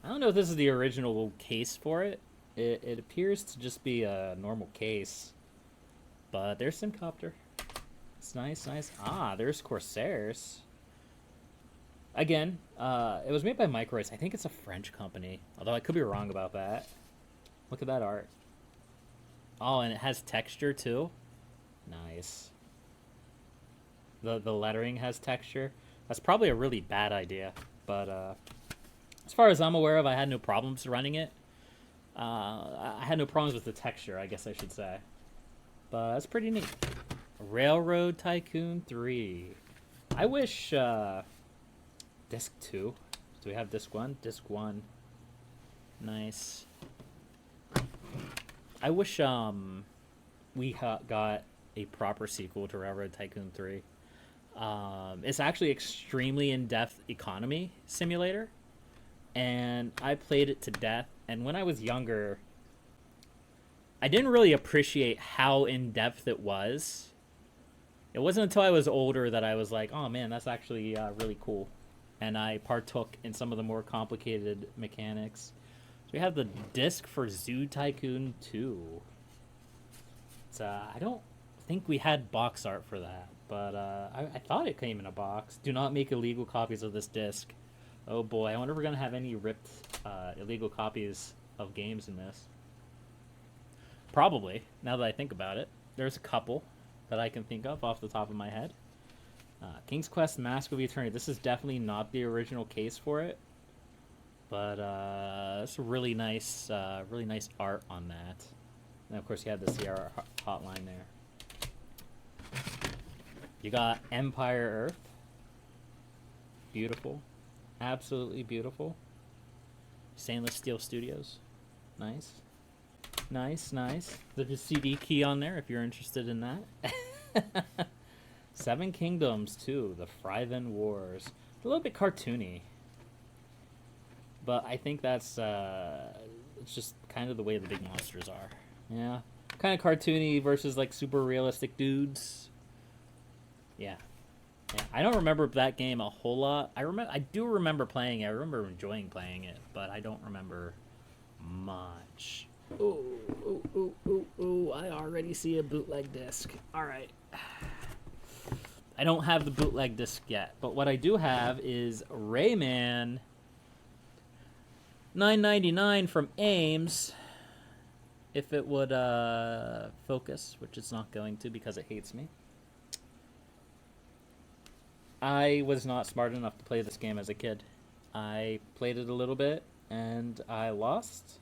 I don't know if this is the original case for it. It appears to just be a normal case. But there's Simcopter. It's nice, nice. Ah, there's Corsairs. Again, it was made by Micros. I think it's a French company. Although I could be wrong about that. Look at that art. Oh, and it has texture too. Nice. The lettering has texture. That's probably a really bad idea. But as far as I'm aware of, I had no problems running it. I had no problems with the texture, I guess I should say. But that's pretty neat. Railroad Tycoon 3. I wish Disc 2. Do we have Disc 1? Disc 1. Nice. I wish we got a proper sequel to Railroad Tycoon 3. It's actually extremely in-depth economy simulator. And I played it to death. And when I was younger, I didn't really appreciate how in-depth it was. It wasn't until I was older that I was like, oh man, that's actually really cool. And I partook in some of the more complicated mechanics. So we have the disc for Zoo Tycoon 2. It's, I don't think we had box art for that, but I thought it came in a box. Do not make illegal copies of this disc. Oh boy, I wonder if we're going to have any ripped illegal copies of games in this. Probably, now that I think about it. There's a couple that I can think of off the top of my head. King's Quest Mask of Eternity. This is definitely not the original case for it, but it's really nice art on that. And of course, you have the Sierra hotline there. You got Empire Earth. Beautiful, absolutely beautiful. Stainless Steel Studios. Nice. Nice, nice. There's a CD key on there if you're interested in that. Seven Kingdoms, too. The Fryven Wars. It's a little bit cartoony. But I think that's, it's just kind of the way the big monsters are. Yeah. Kind of cartoony versus, like, super realistic dudes. Yeah. Yeah. I don't remember that game a whole lot. I do remember playing it. I remember enjoying playing it, but I don't remember much. Ooh, I already see a bootleg disc. Alright. I don't have the bootleg disc yet, but what I do have is Rayman $9.99 from Ames. If it would focus, which it's not going to because it hates me. I was not smart enough to play this game as a kid. I played it a little bit, and I lost.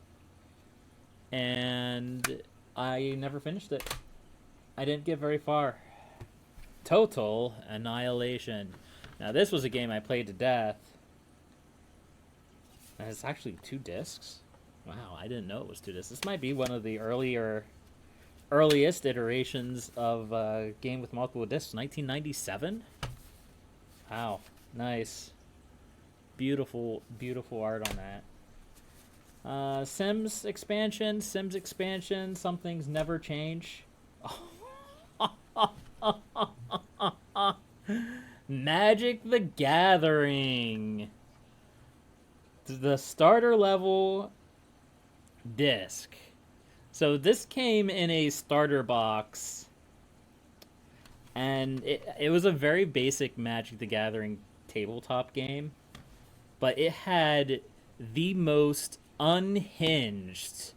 And I never finished it. I didn't get very far. Total Annihilation. Now, this was a game I played to death. And it's actually 2 discs. Wow, I didn't know it was 2 discs. This might be one of the earliest iterations of a game with multiple discs. 1997? Wow, nice. Beautiful, beautiful art on that. Sims expansion, some things never change. Magic the Gathering. The starter level disc. So this came in a starter box, and it was a very basic Magic the Gathering tabletop game, but it had the most unhinged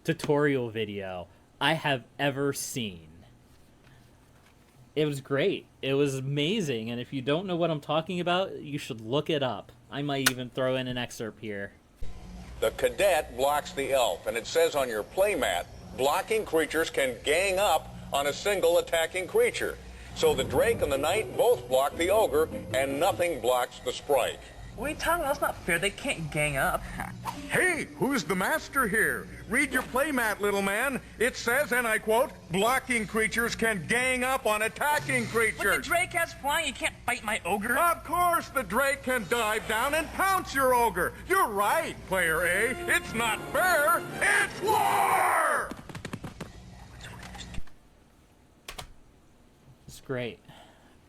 tutorial video I have ever seen. It was great. It was amazing, and if you don't know what I'm talking about, you should look it up. I might even throw in an excerpt here. The cadet blocks the elf, and it says on your playmat, blocking creatures can gang up on a single attacking creature. So the drake and the knight both block the ogre, and nothing blocks the sprite. What are you talking about? That's not fair. They can't gang up. Hey, who's the master here? Read your playmat, little man. It says, and I quote, blocking creatures can gang up on attacking creatures. But the drake has flying. You can't fight my ogre. Of course the drake can dive down and pounce your ogre. You're right, player A. It's not fair. It's war! It's great.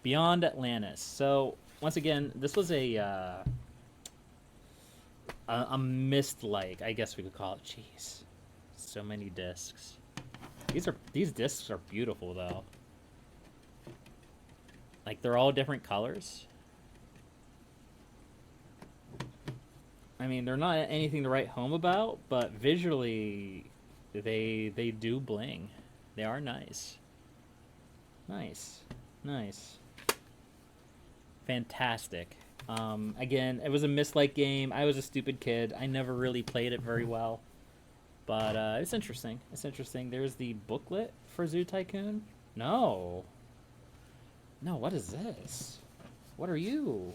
Beyond Atlantis. So, once again, this was a mist-like, I guess we could call it. Jeez, so many discs. These discs are beautiful though. Like, they're all different colors. I mean, they're not anything to write home about, but visually, they do bling. They are nice. Nice. Fantastic. Again, it was a mist-like game. I was a stupid kid. I never really played it very well. But it's interesting. There's the booklet for Zoo Tycoon. No, what is this? What are you?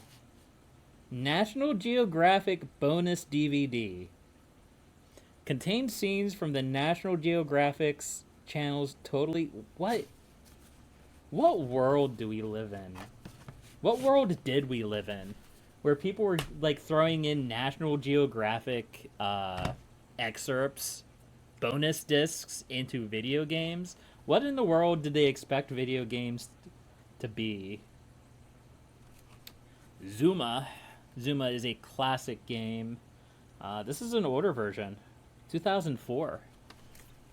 National Geographic bonus DVD. Contains scenes from the National Geographic's channels. Totally... What world do we live in? What world did we live in? Where people were, like, throwing in National Geographic excerpts, bonus discs into video games? What in the world did they expect video games to be? Zuma. Zuma is a classic game. This is an older version. 2004.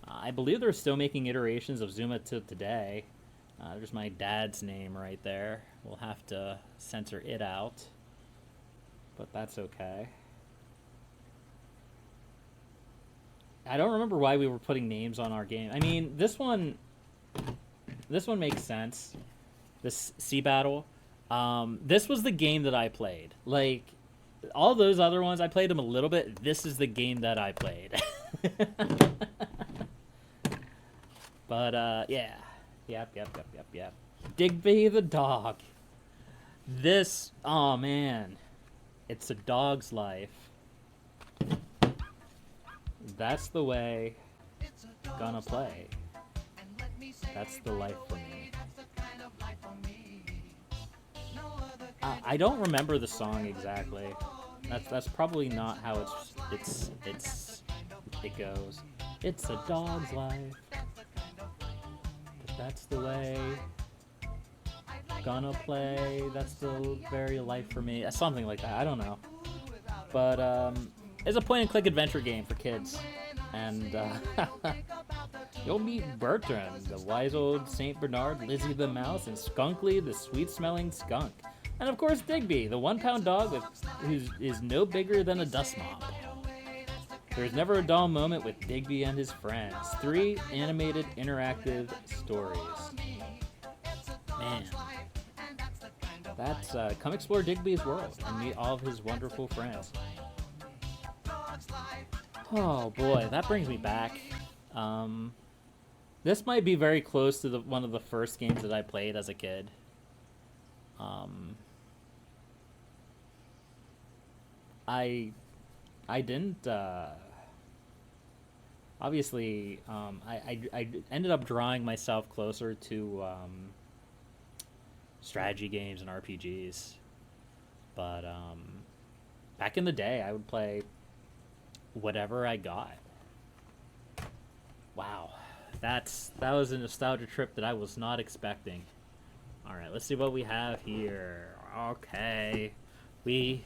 I believe they're still making iterations of Zuma till today. There's my dad's name right there. We'll have to censor it out, but that's okay. I don't remember why we were putting names on our game. I mean, this one makes sense. This Sea Battle. This was the game that I played. Like, all those other ones, I played them a little bit. This is the game that I played. But, yeah. Yep. Digby the dog. This, oh man. It's a dog's life. That's the way gonna play. That's the life for me. I don't remember the song exactly. That's probably not how it goes. It's a dog's life. But that's the way gonna play. That's the very life for me. Something like that. I don't know. But it's a point-and-click adventure game for kids. And you'll meet Bertrand, the wise old Saint Bernard, Lizzie the mouse, and Skunkly, the sweet-smelling skunk. And of course Digby, the 1-pound dog who is no bigger than a dust mop. There's never a dull moment with Digby and his friends. 3 animated interactive stories. Man. That's, come explore Digby's world and meet all of his wonderful friends. Oh boy, that brings me back. This might be very close to one of the first games that I played as a kid. I didn't, obviously, I ended up drawing myself closer to, strategy games and RPGs. But, back in the day, I would play whatever I got. Wow. That was a nostalgia trip that I was not expecting. Alright, let's see what we have here. Okay. We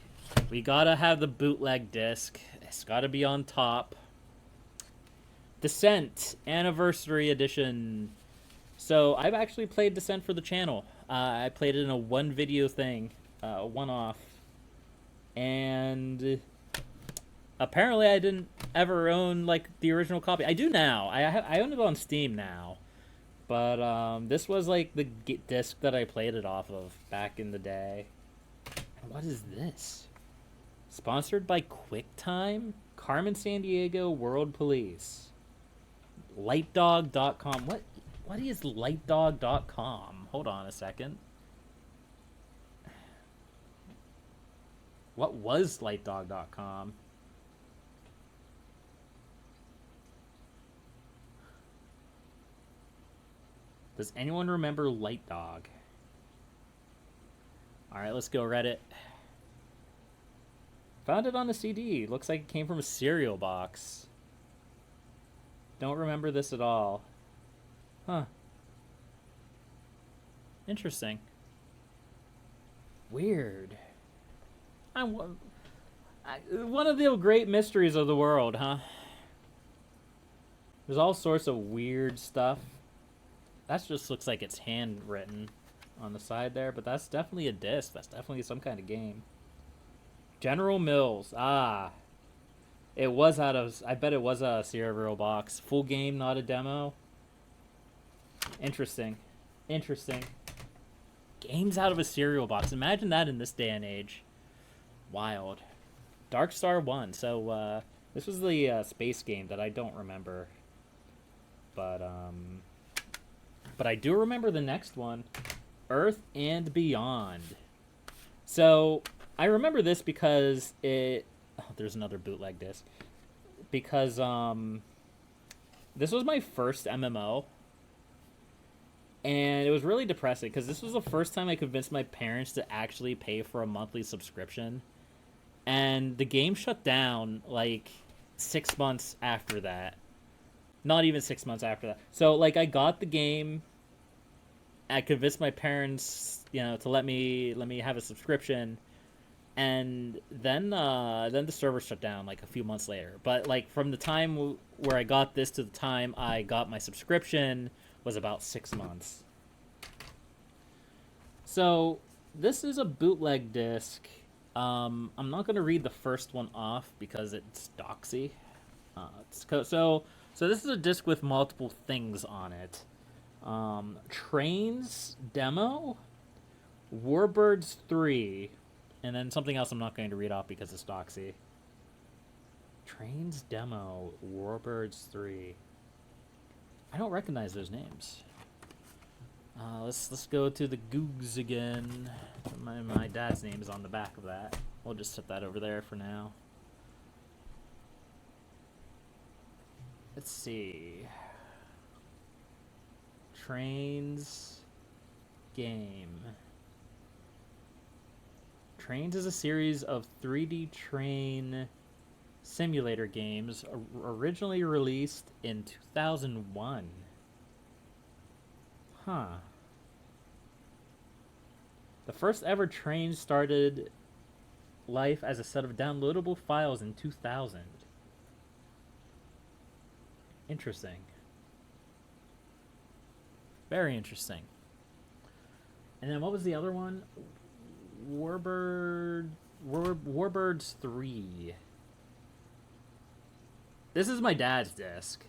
gotta have the bootleg disc. It's gotta be on top. Descent Anniversary Edition. So I've actually played Descent for the channel. I played it in a one video thing, one-off. And apparently I didn't ever own like the original copy. I do now. I own it on Steam now. But this was like the disc that I played it off of back in the day. And what is this? Sponsored by QuickTime, Carmen Sandiego World Police, lightdog.com. What is lightdog.com? Hold on a second. What was lightdog.com? Does anyone remember Lightdog? Alright, let's go Reddit. Found it on a CD. Looks like it came from a cereal box. Don't remember this at all. Huh. Interesting. Weird. One of the great mysteries of the world, huh? There's all sorts of weird stuff. That just looks like it's handwritten on the side there, but that's definitely a disc. That's definitely some kind of game. General Mills. Ah. It was out of... I bet it was a cereal box. Full game, not a demo. Interesting. Interesting. Games out of a cereal box. Imagine that in this day and age. Wild. Dark Star 1. So, this was the space game that I don't remember. But I do remember the next one. Earth and Beyond. So, I remember this because it... Oh, there's another bootleg disc. Because, this was my first MMO. And it was really depressing, because this was the first time I convinced my parents to actually pay for a monthly subscription. And the game shut down, like, 6 months after that. Not even 6 months after that. So, like, I got the game. I convinced my parents, you know, to let me have a subscription. And then the server shut down, like, a few months later. But, like, from the time where I got this to the time I got my subscription was about 6 months. So, this is a bootleg disc. I'm not going to read the first one off because it's doxy. So this is a disc with multiple things on it. Trains demo, Warbirds 3, and then something else I'm not going to read off because it's doxy. Trains demo, Warbirds 3. I don't recognize those names. Let's go to the Googs again. My dad's name is on the back of that. We'll just set that over there for now. Let's see. Trains game. Trains is a series of 3D train simulator games originally released in 2001. Huh. The first ever train started life as a set of downloadable files in 2000. Interesting. Very interesting. And then what was the other one? Warbirds 3. This is my dad's disc.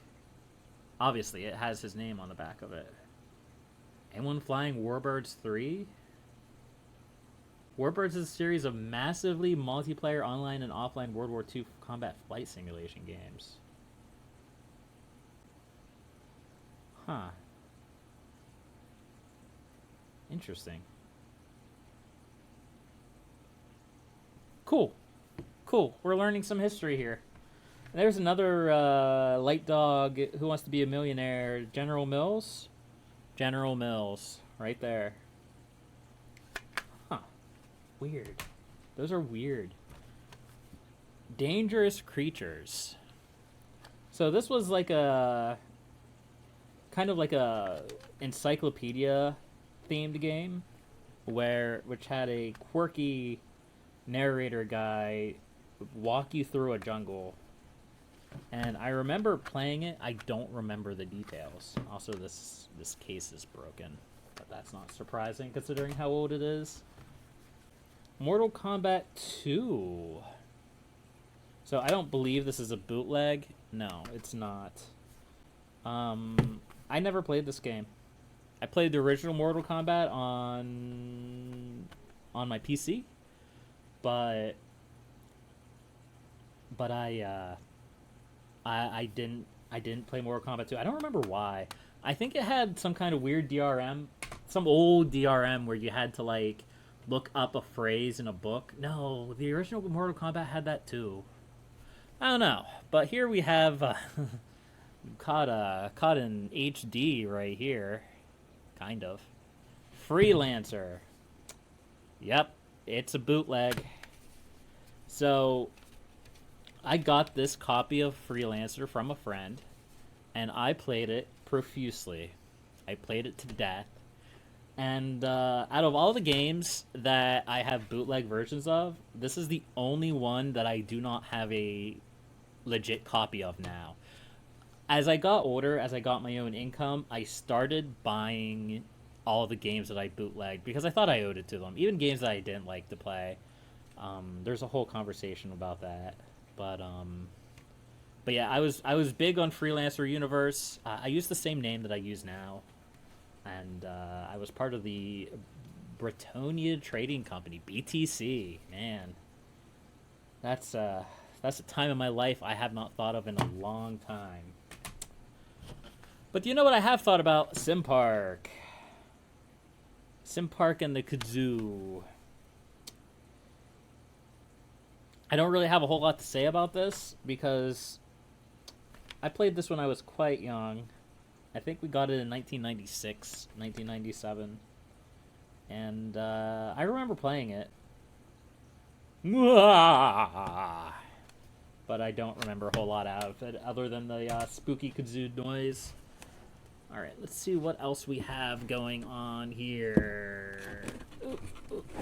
Obviously, it has his name on the back of it. Anyone flying Warbirds 3? Warbirds is a series of massively multiplayer online and offline World War II combat flight simulation games. Huh. Interesting. Cool. Cool. We're learning some history here. There's another light dog who wants to be a millionaire. General Mills? General Mills. Right there. Huh. Weird. Those are weird. Dangerous creatures. So this was like a... kind of like a encyclopedia themed game which had a quirky narrator guy walk you through a jungle. And I remember playing it. I don't remember the details. Also, this case is broken, but that's not surprising considering how old it is. Mortal Kombat 2. So I don't believe this is a bootleg. No, it's not. I never played this game. I played the original Mortal Kombat on my PC, but I didn't play Mortal Kombat 2. I don't remember why. I think it had some kind of weird DRM, some old DRM where you had to like look up a phrase in a book. No, the original Mortal Kombat had that too. I don't know, but here we have caught an HD right here, kind of. Freelancer. Yep, it's a bootleg. So I got this copy of Freelancer from a friend, and I played it profusely. I played it to death. And out of all the games that I have bootleg versions of, this is the only one that I do not have a legit copy of now. As I got older, as I got my own income, I started buying all the games that I bootlegged because I thought I owed it to them. Even games that I didn't like to play. There's a whole conversation about that. But yeah, I was big on Freelancer Universe. I used the same name that I use now. And I was part of the Bretonia Trading Company, BTC. Man, that's a time in my life I have not thought of in a long time. But you know what I have thought about? Sim Park. Sim Park and the Kazoo. I don't really have a whole lot to say about this because I played this when I was quite young. I think we got it in 1996, 1997. And I remember playing it. But I don't remember a whole lot out of it other than the spooky kazoo noise. Alright, let's see what else we have going on here.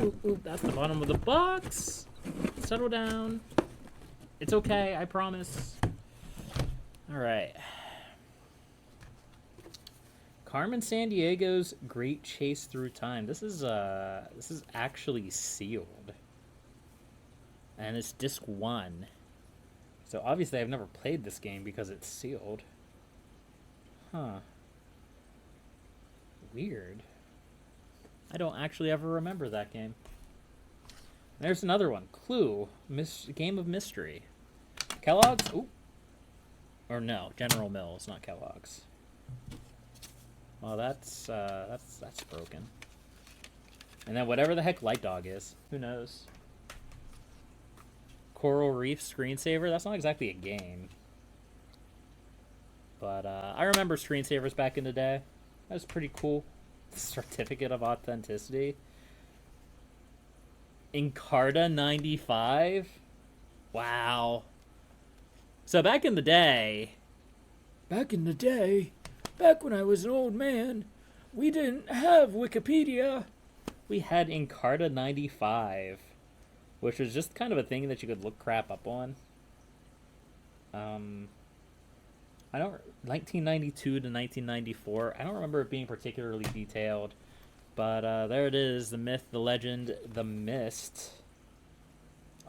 Ooh, that's the bottom of the box. Settle down. It's okay, I promise. Alright. Carmen Sandiego's Great Chase Through Time. This is actually sealed. And it's disc 1. So obviously I've never played this game because it's sealed. Huh. Weird. I don't actually ever remember that game. There's another one. Clue. Game of Mystery. Kellogg's? Ooh. Or no, General Mills, not Kellogg's. Well, that's broken. And then whatever the heck Light Dog is. Who knows? Coral Reef Screensaver? That's not exactly a game. But I remember screensavers back in the day. That was pretty cool. Certificate of Authenticity. Encarta 95? Wow. So back in the day, back when I was an old man, we didn't have Wikipedia. We had Encarta 95, which was just kind of a thing that you could look crap up on. 1992 to 1994. I don't remember it being particularly detailed, but there it is, the myth, the legend, the mist.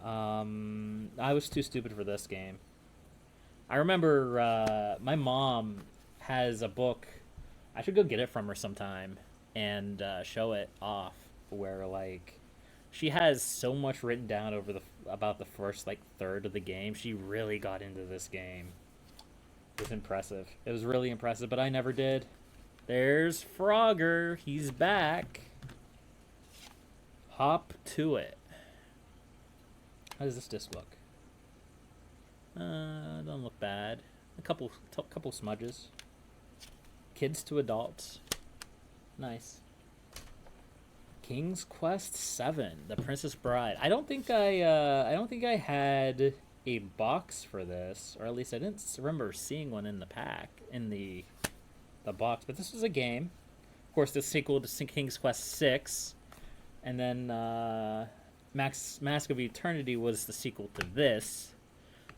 I was too stupid for this game. I remember my mom has a book. I should go get it from her sometime and show it off. Where like she has so much written down about the first like third of the game. She really got into this game. It was impressive. It was really impressive, but I never did. There's Frogger. He's back. Hop to it. How does this disc look? Don't look bad. A couple smudges. Kids to adults. Nice. King's Quest 7, The Princess Bride. I don't think I had a box for this, or at least I didn't remember seeing one in the pack, in the box. But this was a game. Of course, the sequel to King's Quest 6, and then Mask of Eternity was the sequel to this.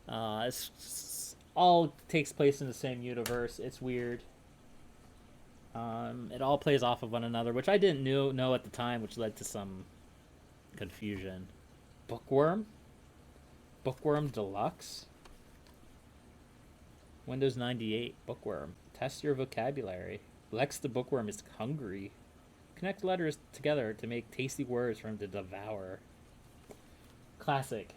It's all takes place in the same universe. It's weird. It all plays off of one another, which I didn't know at the time, which led to some confusion. Bookworm? Bookworm Deluxe? Windows 98 Bookworm. Test your vocabulary. Lex the Bookworm is hungry. Connect letters together to make tasty words for him to devour. Classic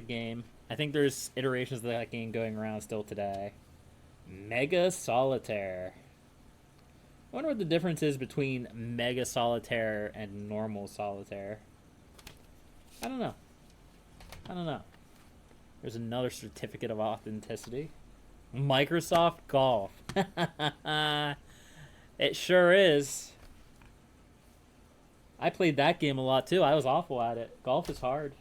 game. I think there's iterations of that game going around still today. Mega Solitaire. I wonder what the difference is between Mega Solitaire and normal Solitaire. I don't know. There's another certificate of authenticity. Microsoft Golf. It sure is. I played that game a lot too. I was awful at it. Golf is hard.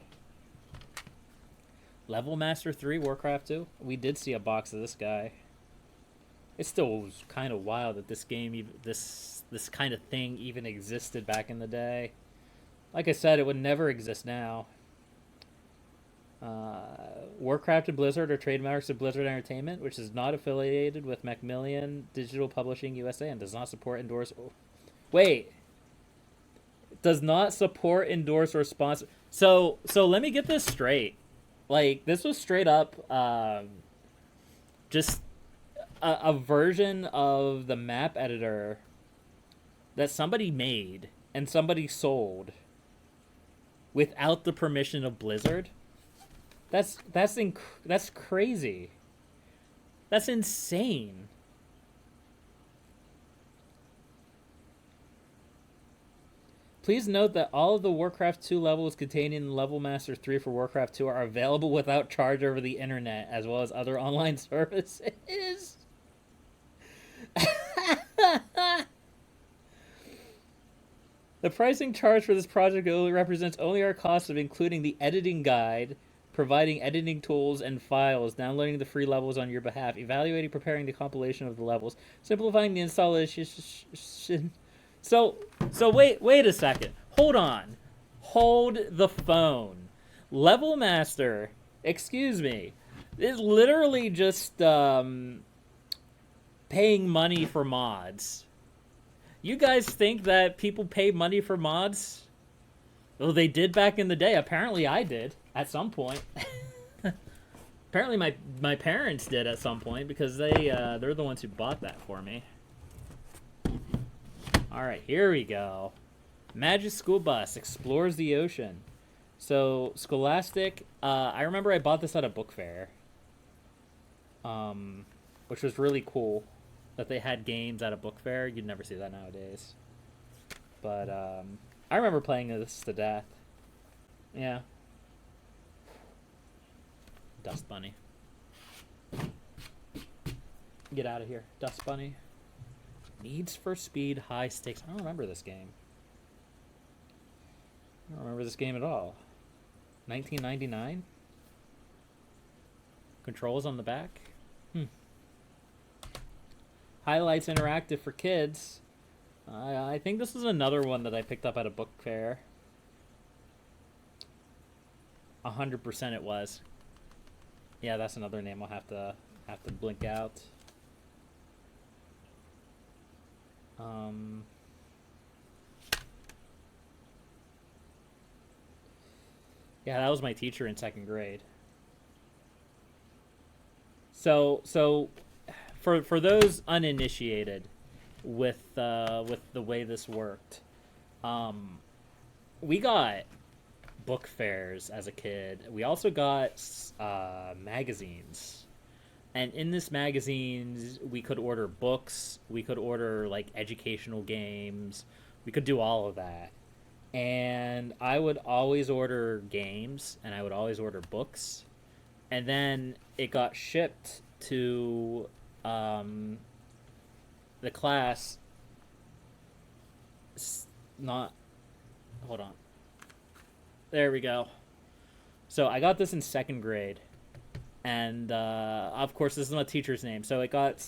Level Master 3, Warcraft 2. We did see a box of this guy. It still was kind of wild that this game, this kind of thing even existed back in the day. Like I said, it would never exist now. Warcraft and Blizzard are trademarks of Blizzard Entertainment, which is not affiliated with Macmillan Digital Publishing USA and does not support, endorse... Wait. Does not support, endorse, or sponsor... So let me get this straight. Like, this was straight up just a version of the map editor that somebody made and somebody sold without the permission of Blizzard. That's crazy. That's insane. Please note that all of the Warcraft 2 levels contained in Level Master 3 for Warcraft 2 are available without charge over the internet, as well as other online services. The pricing charge for this project only represents our cost of including the editing guide, providing editing tools and files, downloading the free levels on your behalf, evaluating, preparing the compilation of the levels, simplifying the installation. So wait a second. Hold on. Hold the phone. Level Master, excuse me, is literally just paying money for mods. You guys think that people pay money for mods? Well, they did back in the day. Apparently I did at some point. Apparently my parents did at some point because they're the ones who bought that for me. All right, here we go. Magic School Bus explores the ocean. So Scholastic, I remember I bought this at a book fair, which was really cool that they had games at a book fair. You'd never see that nowadays. But I remember playing this to death. Yeah. Dust Bunny. Get out of here, Dust Bunny. Needs for Speed High Stakes. I don't remember this game. I don't remember this game at all. 1999? Controls on the back? Highlights Interactive for kids. I think this is another one that I picked up at a book fair. 100% it was. Yeah, that's another name I'll have to blink out. Yeah, that was my teacher in 2nd grade. So for those uninitiated with the way this worked, we got book fairs as a kid. We also got magazines, and in this magazines we could order books, we could order like educational games, we could do all of that. And I would always order games, and I would always order books, and then it got shipped to the class. Not, hold on. There we go. So I got this in 2nd grade, and of course this is my teacher's name. So it got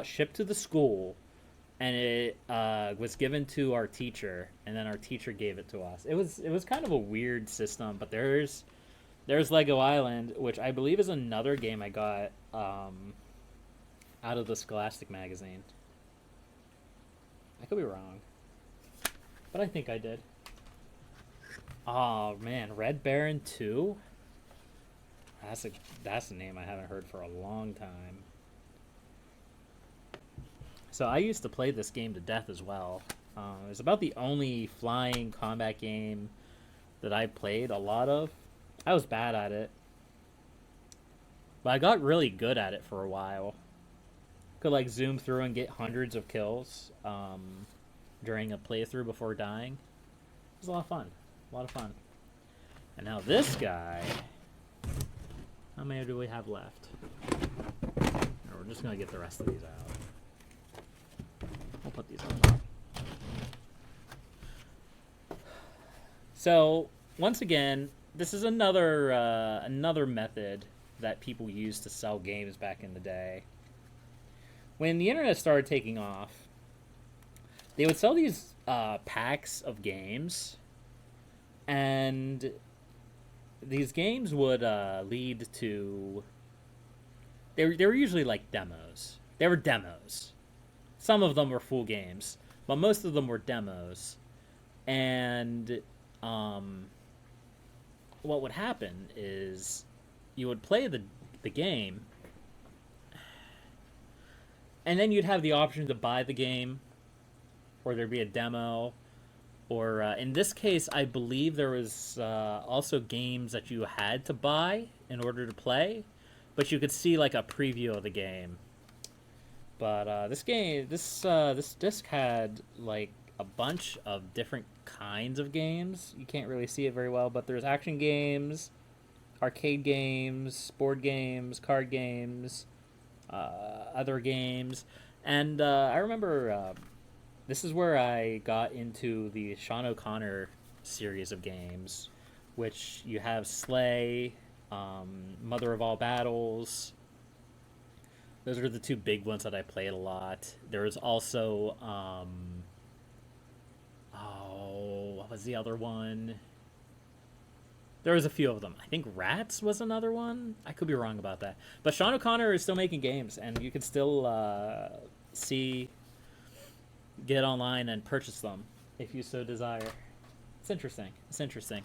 shipped to the school, and it was given to our teacher, and then our teacher gave it to us. It was kind of a weird system, but there's Lego Island, which I believe is another game I got out of the Scholastic magazine. I could be wrong, but I think I did. Oh man, Red Baron 2? That's a name I haven't heard for a long time. So I used to play this game to death as well. It was about the only flying combat game that I played a lot of. I was bad at it, but I got really good at it for a while. Could like zoom through and get hundreds of kills during a playthrough before dying. It was a lot of fun. A lot of fun. And now this guy. How many do we have left? We're just going to get the rest of these out. We'll put these on top. So, once again, this is another method that people used to sell games back in the day. When the internet started taking off, they would sell these packs of games, and these games would lead to... They were usually like demos. They were demos. Some of them were full games, but most of them were demos. And what would happen is you would play the game, and then you'd have the option to buy the game, or there'd be a demo, or in this case, I believe there was also games that you had to buy in order to play, but you could see like a preview of the game. But this disc had like a bunch of different kinds of games. You can't really see it very well, but there's action games, arcade games, board games, card games, other games. And I remember this is where I got into the Sean O'Connor series of games, which you have Slay, Mother of All Battles. Those are the two big ones that I played a lot. There was also, what was the other one? There was a few of them. I think Rats was another one. I could be wrong about that. But Sean O'Connor is still making games, and you can still get online and purchase them if you so desire. It's interesting. It's interesting.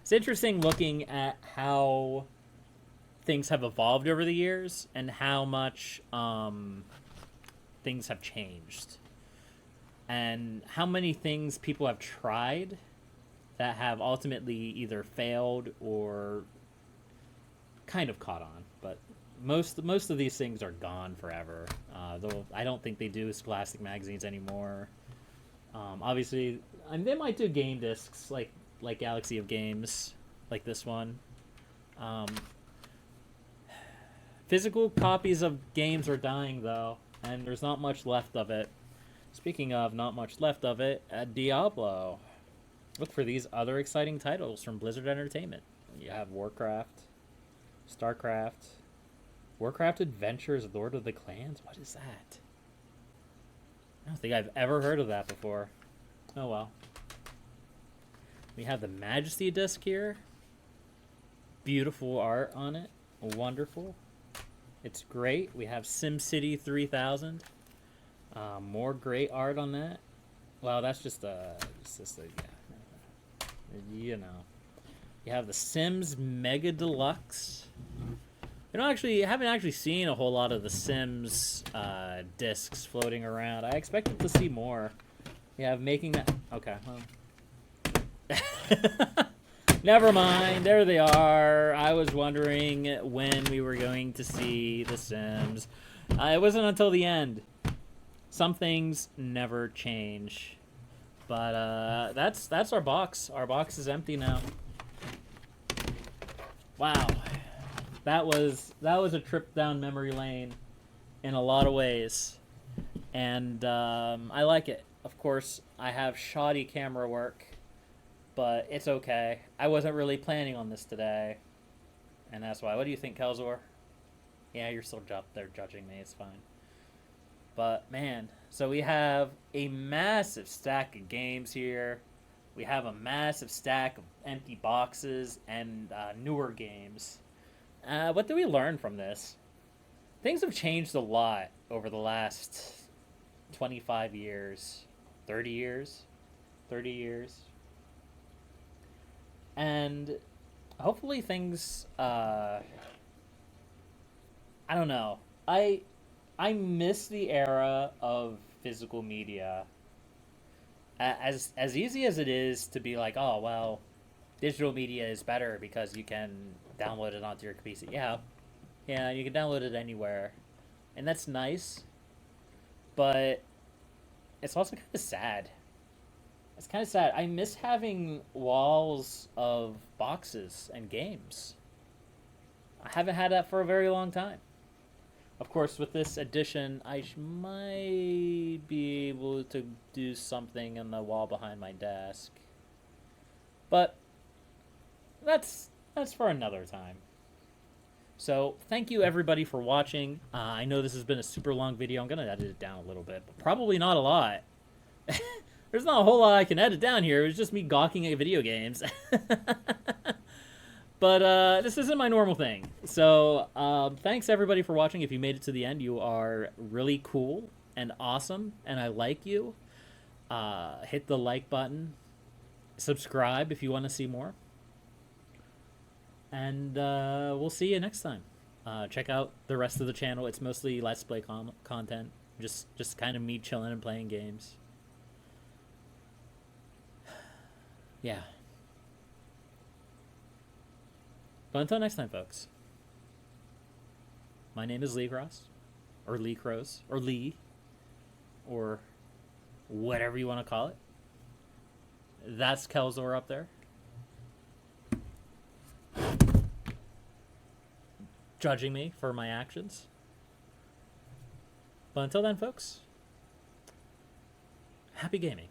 It's interesting looking at how things have evolved over the years and how much things have changed. And how many things people have tried that have ultimately either failed or kind of caught on. But most of these things are gone forever. Though I don't think they do Scholastic magazines anymore. Obviously, they might do game discs like Galaxy of Games, like this one. Physical copies of games are dying, though, and there's not much left of it. Speaking of not much left of it, Diablo. Look for these other exciting titles from Blizzard Entertainment. You have Warcraft, StarCraft, Warcraft Adventures, Lord of the Clans. What is that? I don't think I've ever heard of that before. Oh well. We have the Majesty disc here. Beautiful art on it. Wonderful. It's great. We have SimCity 3000. More great art on that. Well, that's just a yeah. You know. You have the Sims Mega Deluxe. Haven't actually seen a whole lot of the Sims discs floating around. I expected to see more. You have making that. Okay. Well. Never mind. There they are. I was wondering when we were going to see The Sims. It wasn't until the end. Some things never change. But that's our box. Our box is empty now. Wow. That was a trip down memory lane in a lot of ways. And I like it. Of course, I have shoddy camera work. But it's okay. I wasn't really planning on this today. And that's why. What do you think, Kelzor? Yeah, you're still there judging me. It's fine. But, man. So we have a massive stack of games here. We have a massive stack of empty boxes and newer games. What do we learn from this? Things have changed a lot over the last 25 years. 30 years? 30 years. And hopefully things, I don't know. I miss the era of physical media. As easy as it is to be like, oh, well, digital media is better because you can download it onto your PC. Yeah, you can download it anywhere. And that's nice. But it's also kind of sad. It's kind of sad. I miss having walls of boxes and games. I haven't had that for a very long time. Of course, with this edition, I might be able to do something on the wall behind my desk. But that's for another time. So, thank you everybody for watching. I know this has been a super long video. I'm going to edit it down a little bit, but probably not a lot. There's not a whole lot I can edit down here. It was just me gawking at video games. But this isn't my normal thing. So thanks everybody for watching. If you made it to the end, you are really cool and awesome, and I like you. Hit the like button. Subscribe if you want to see more. And we'll see you next time. Check out the rest of the channel. It's mostly Let's Play content. Just kind of me chilling and playing games. Yeah. But until next time, folks. My name is Leecros. Or Leecros. Or Lee. Or whatever you want to call it. That's Kelzor up there. Judging me for my actions. But until then, folks. Happy gaming.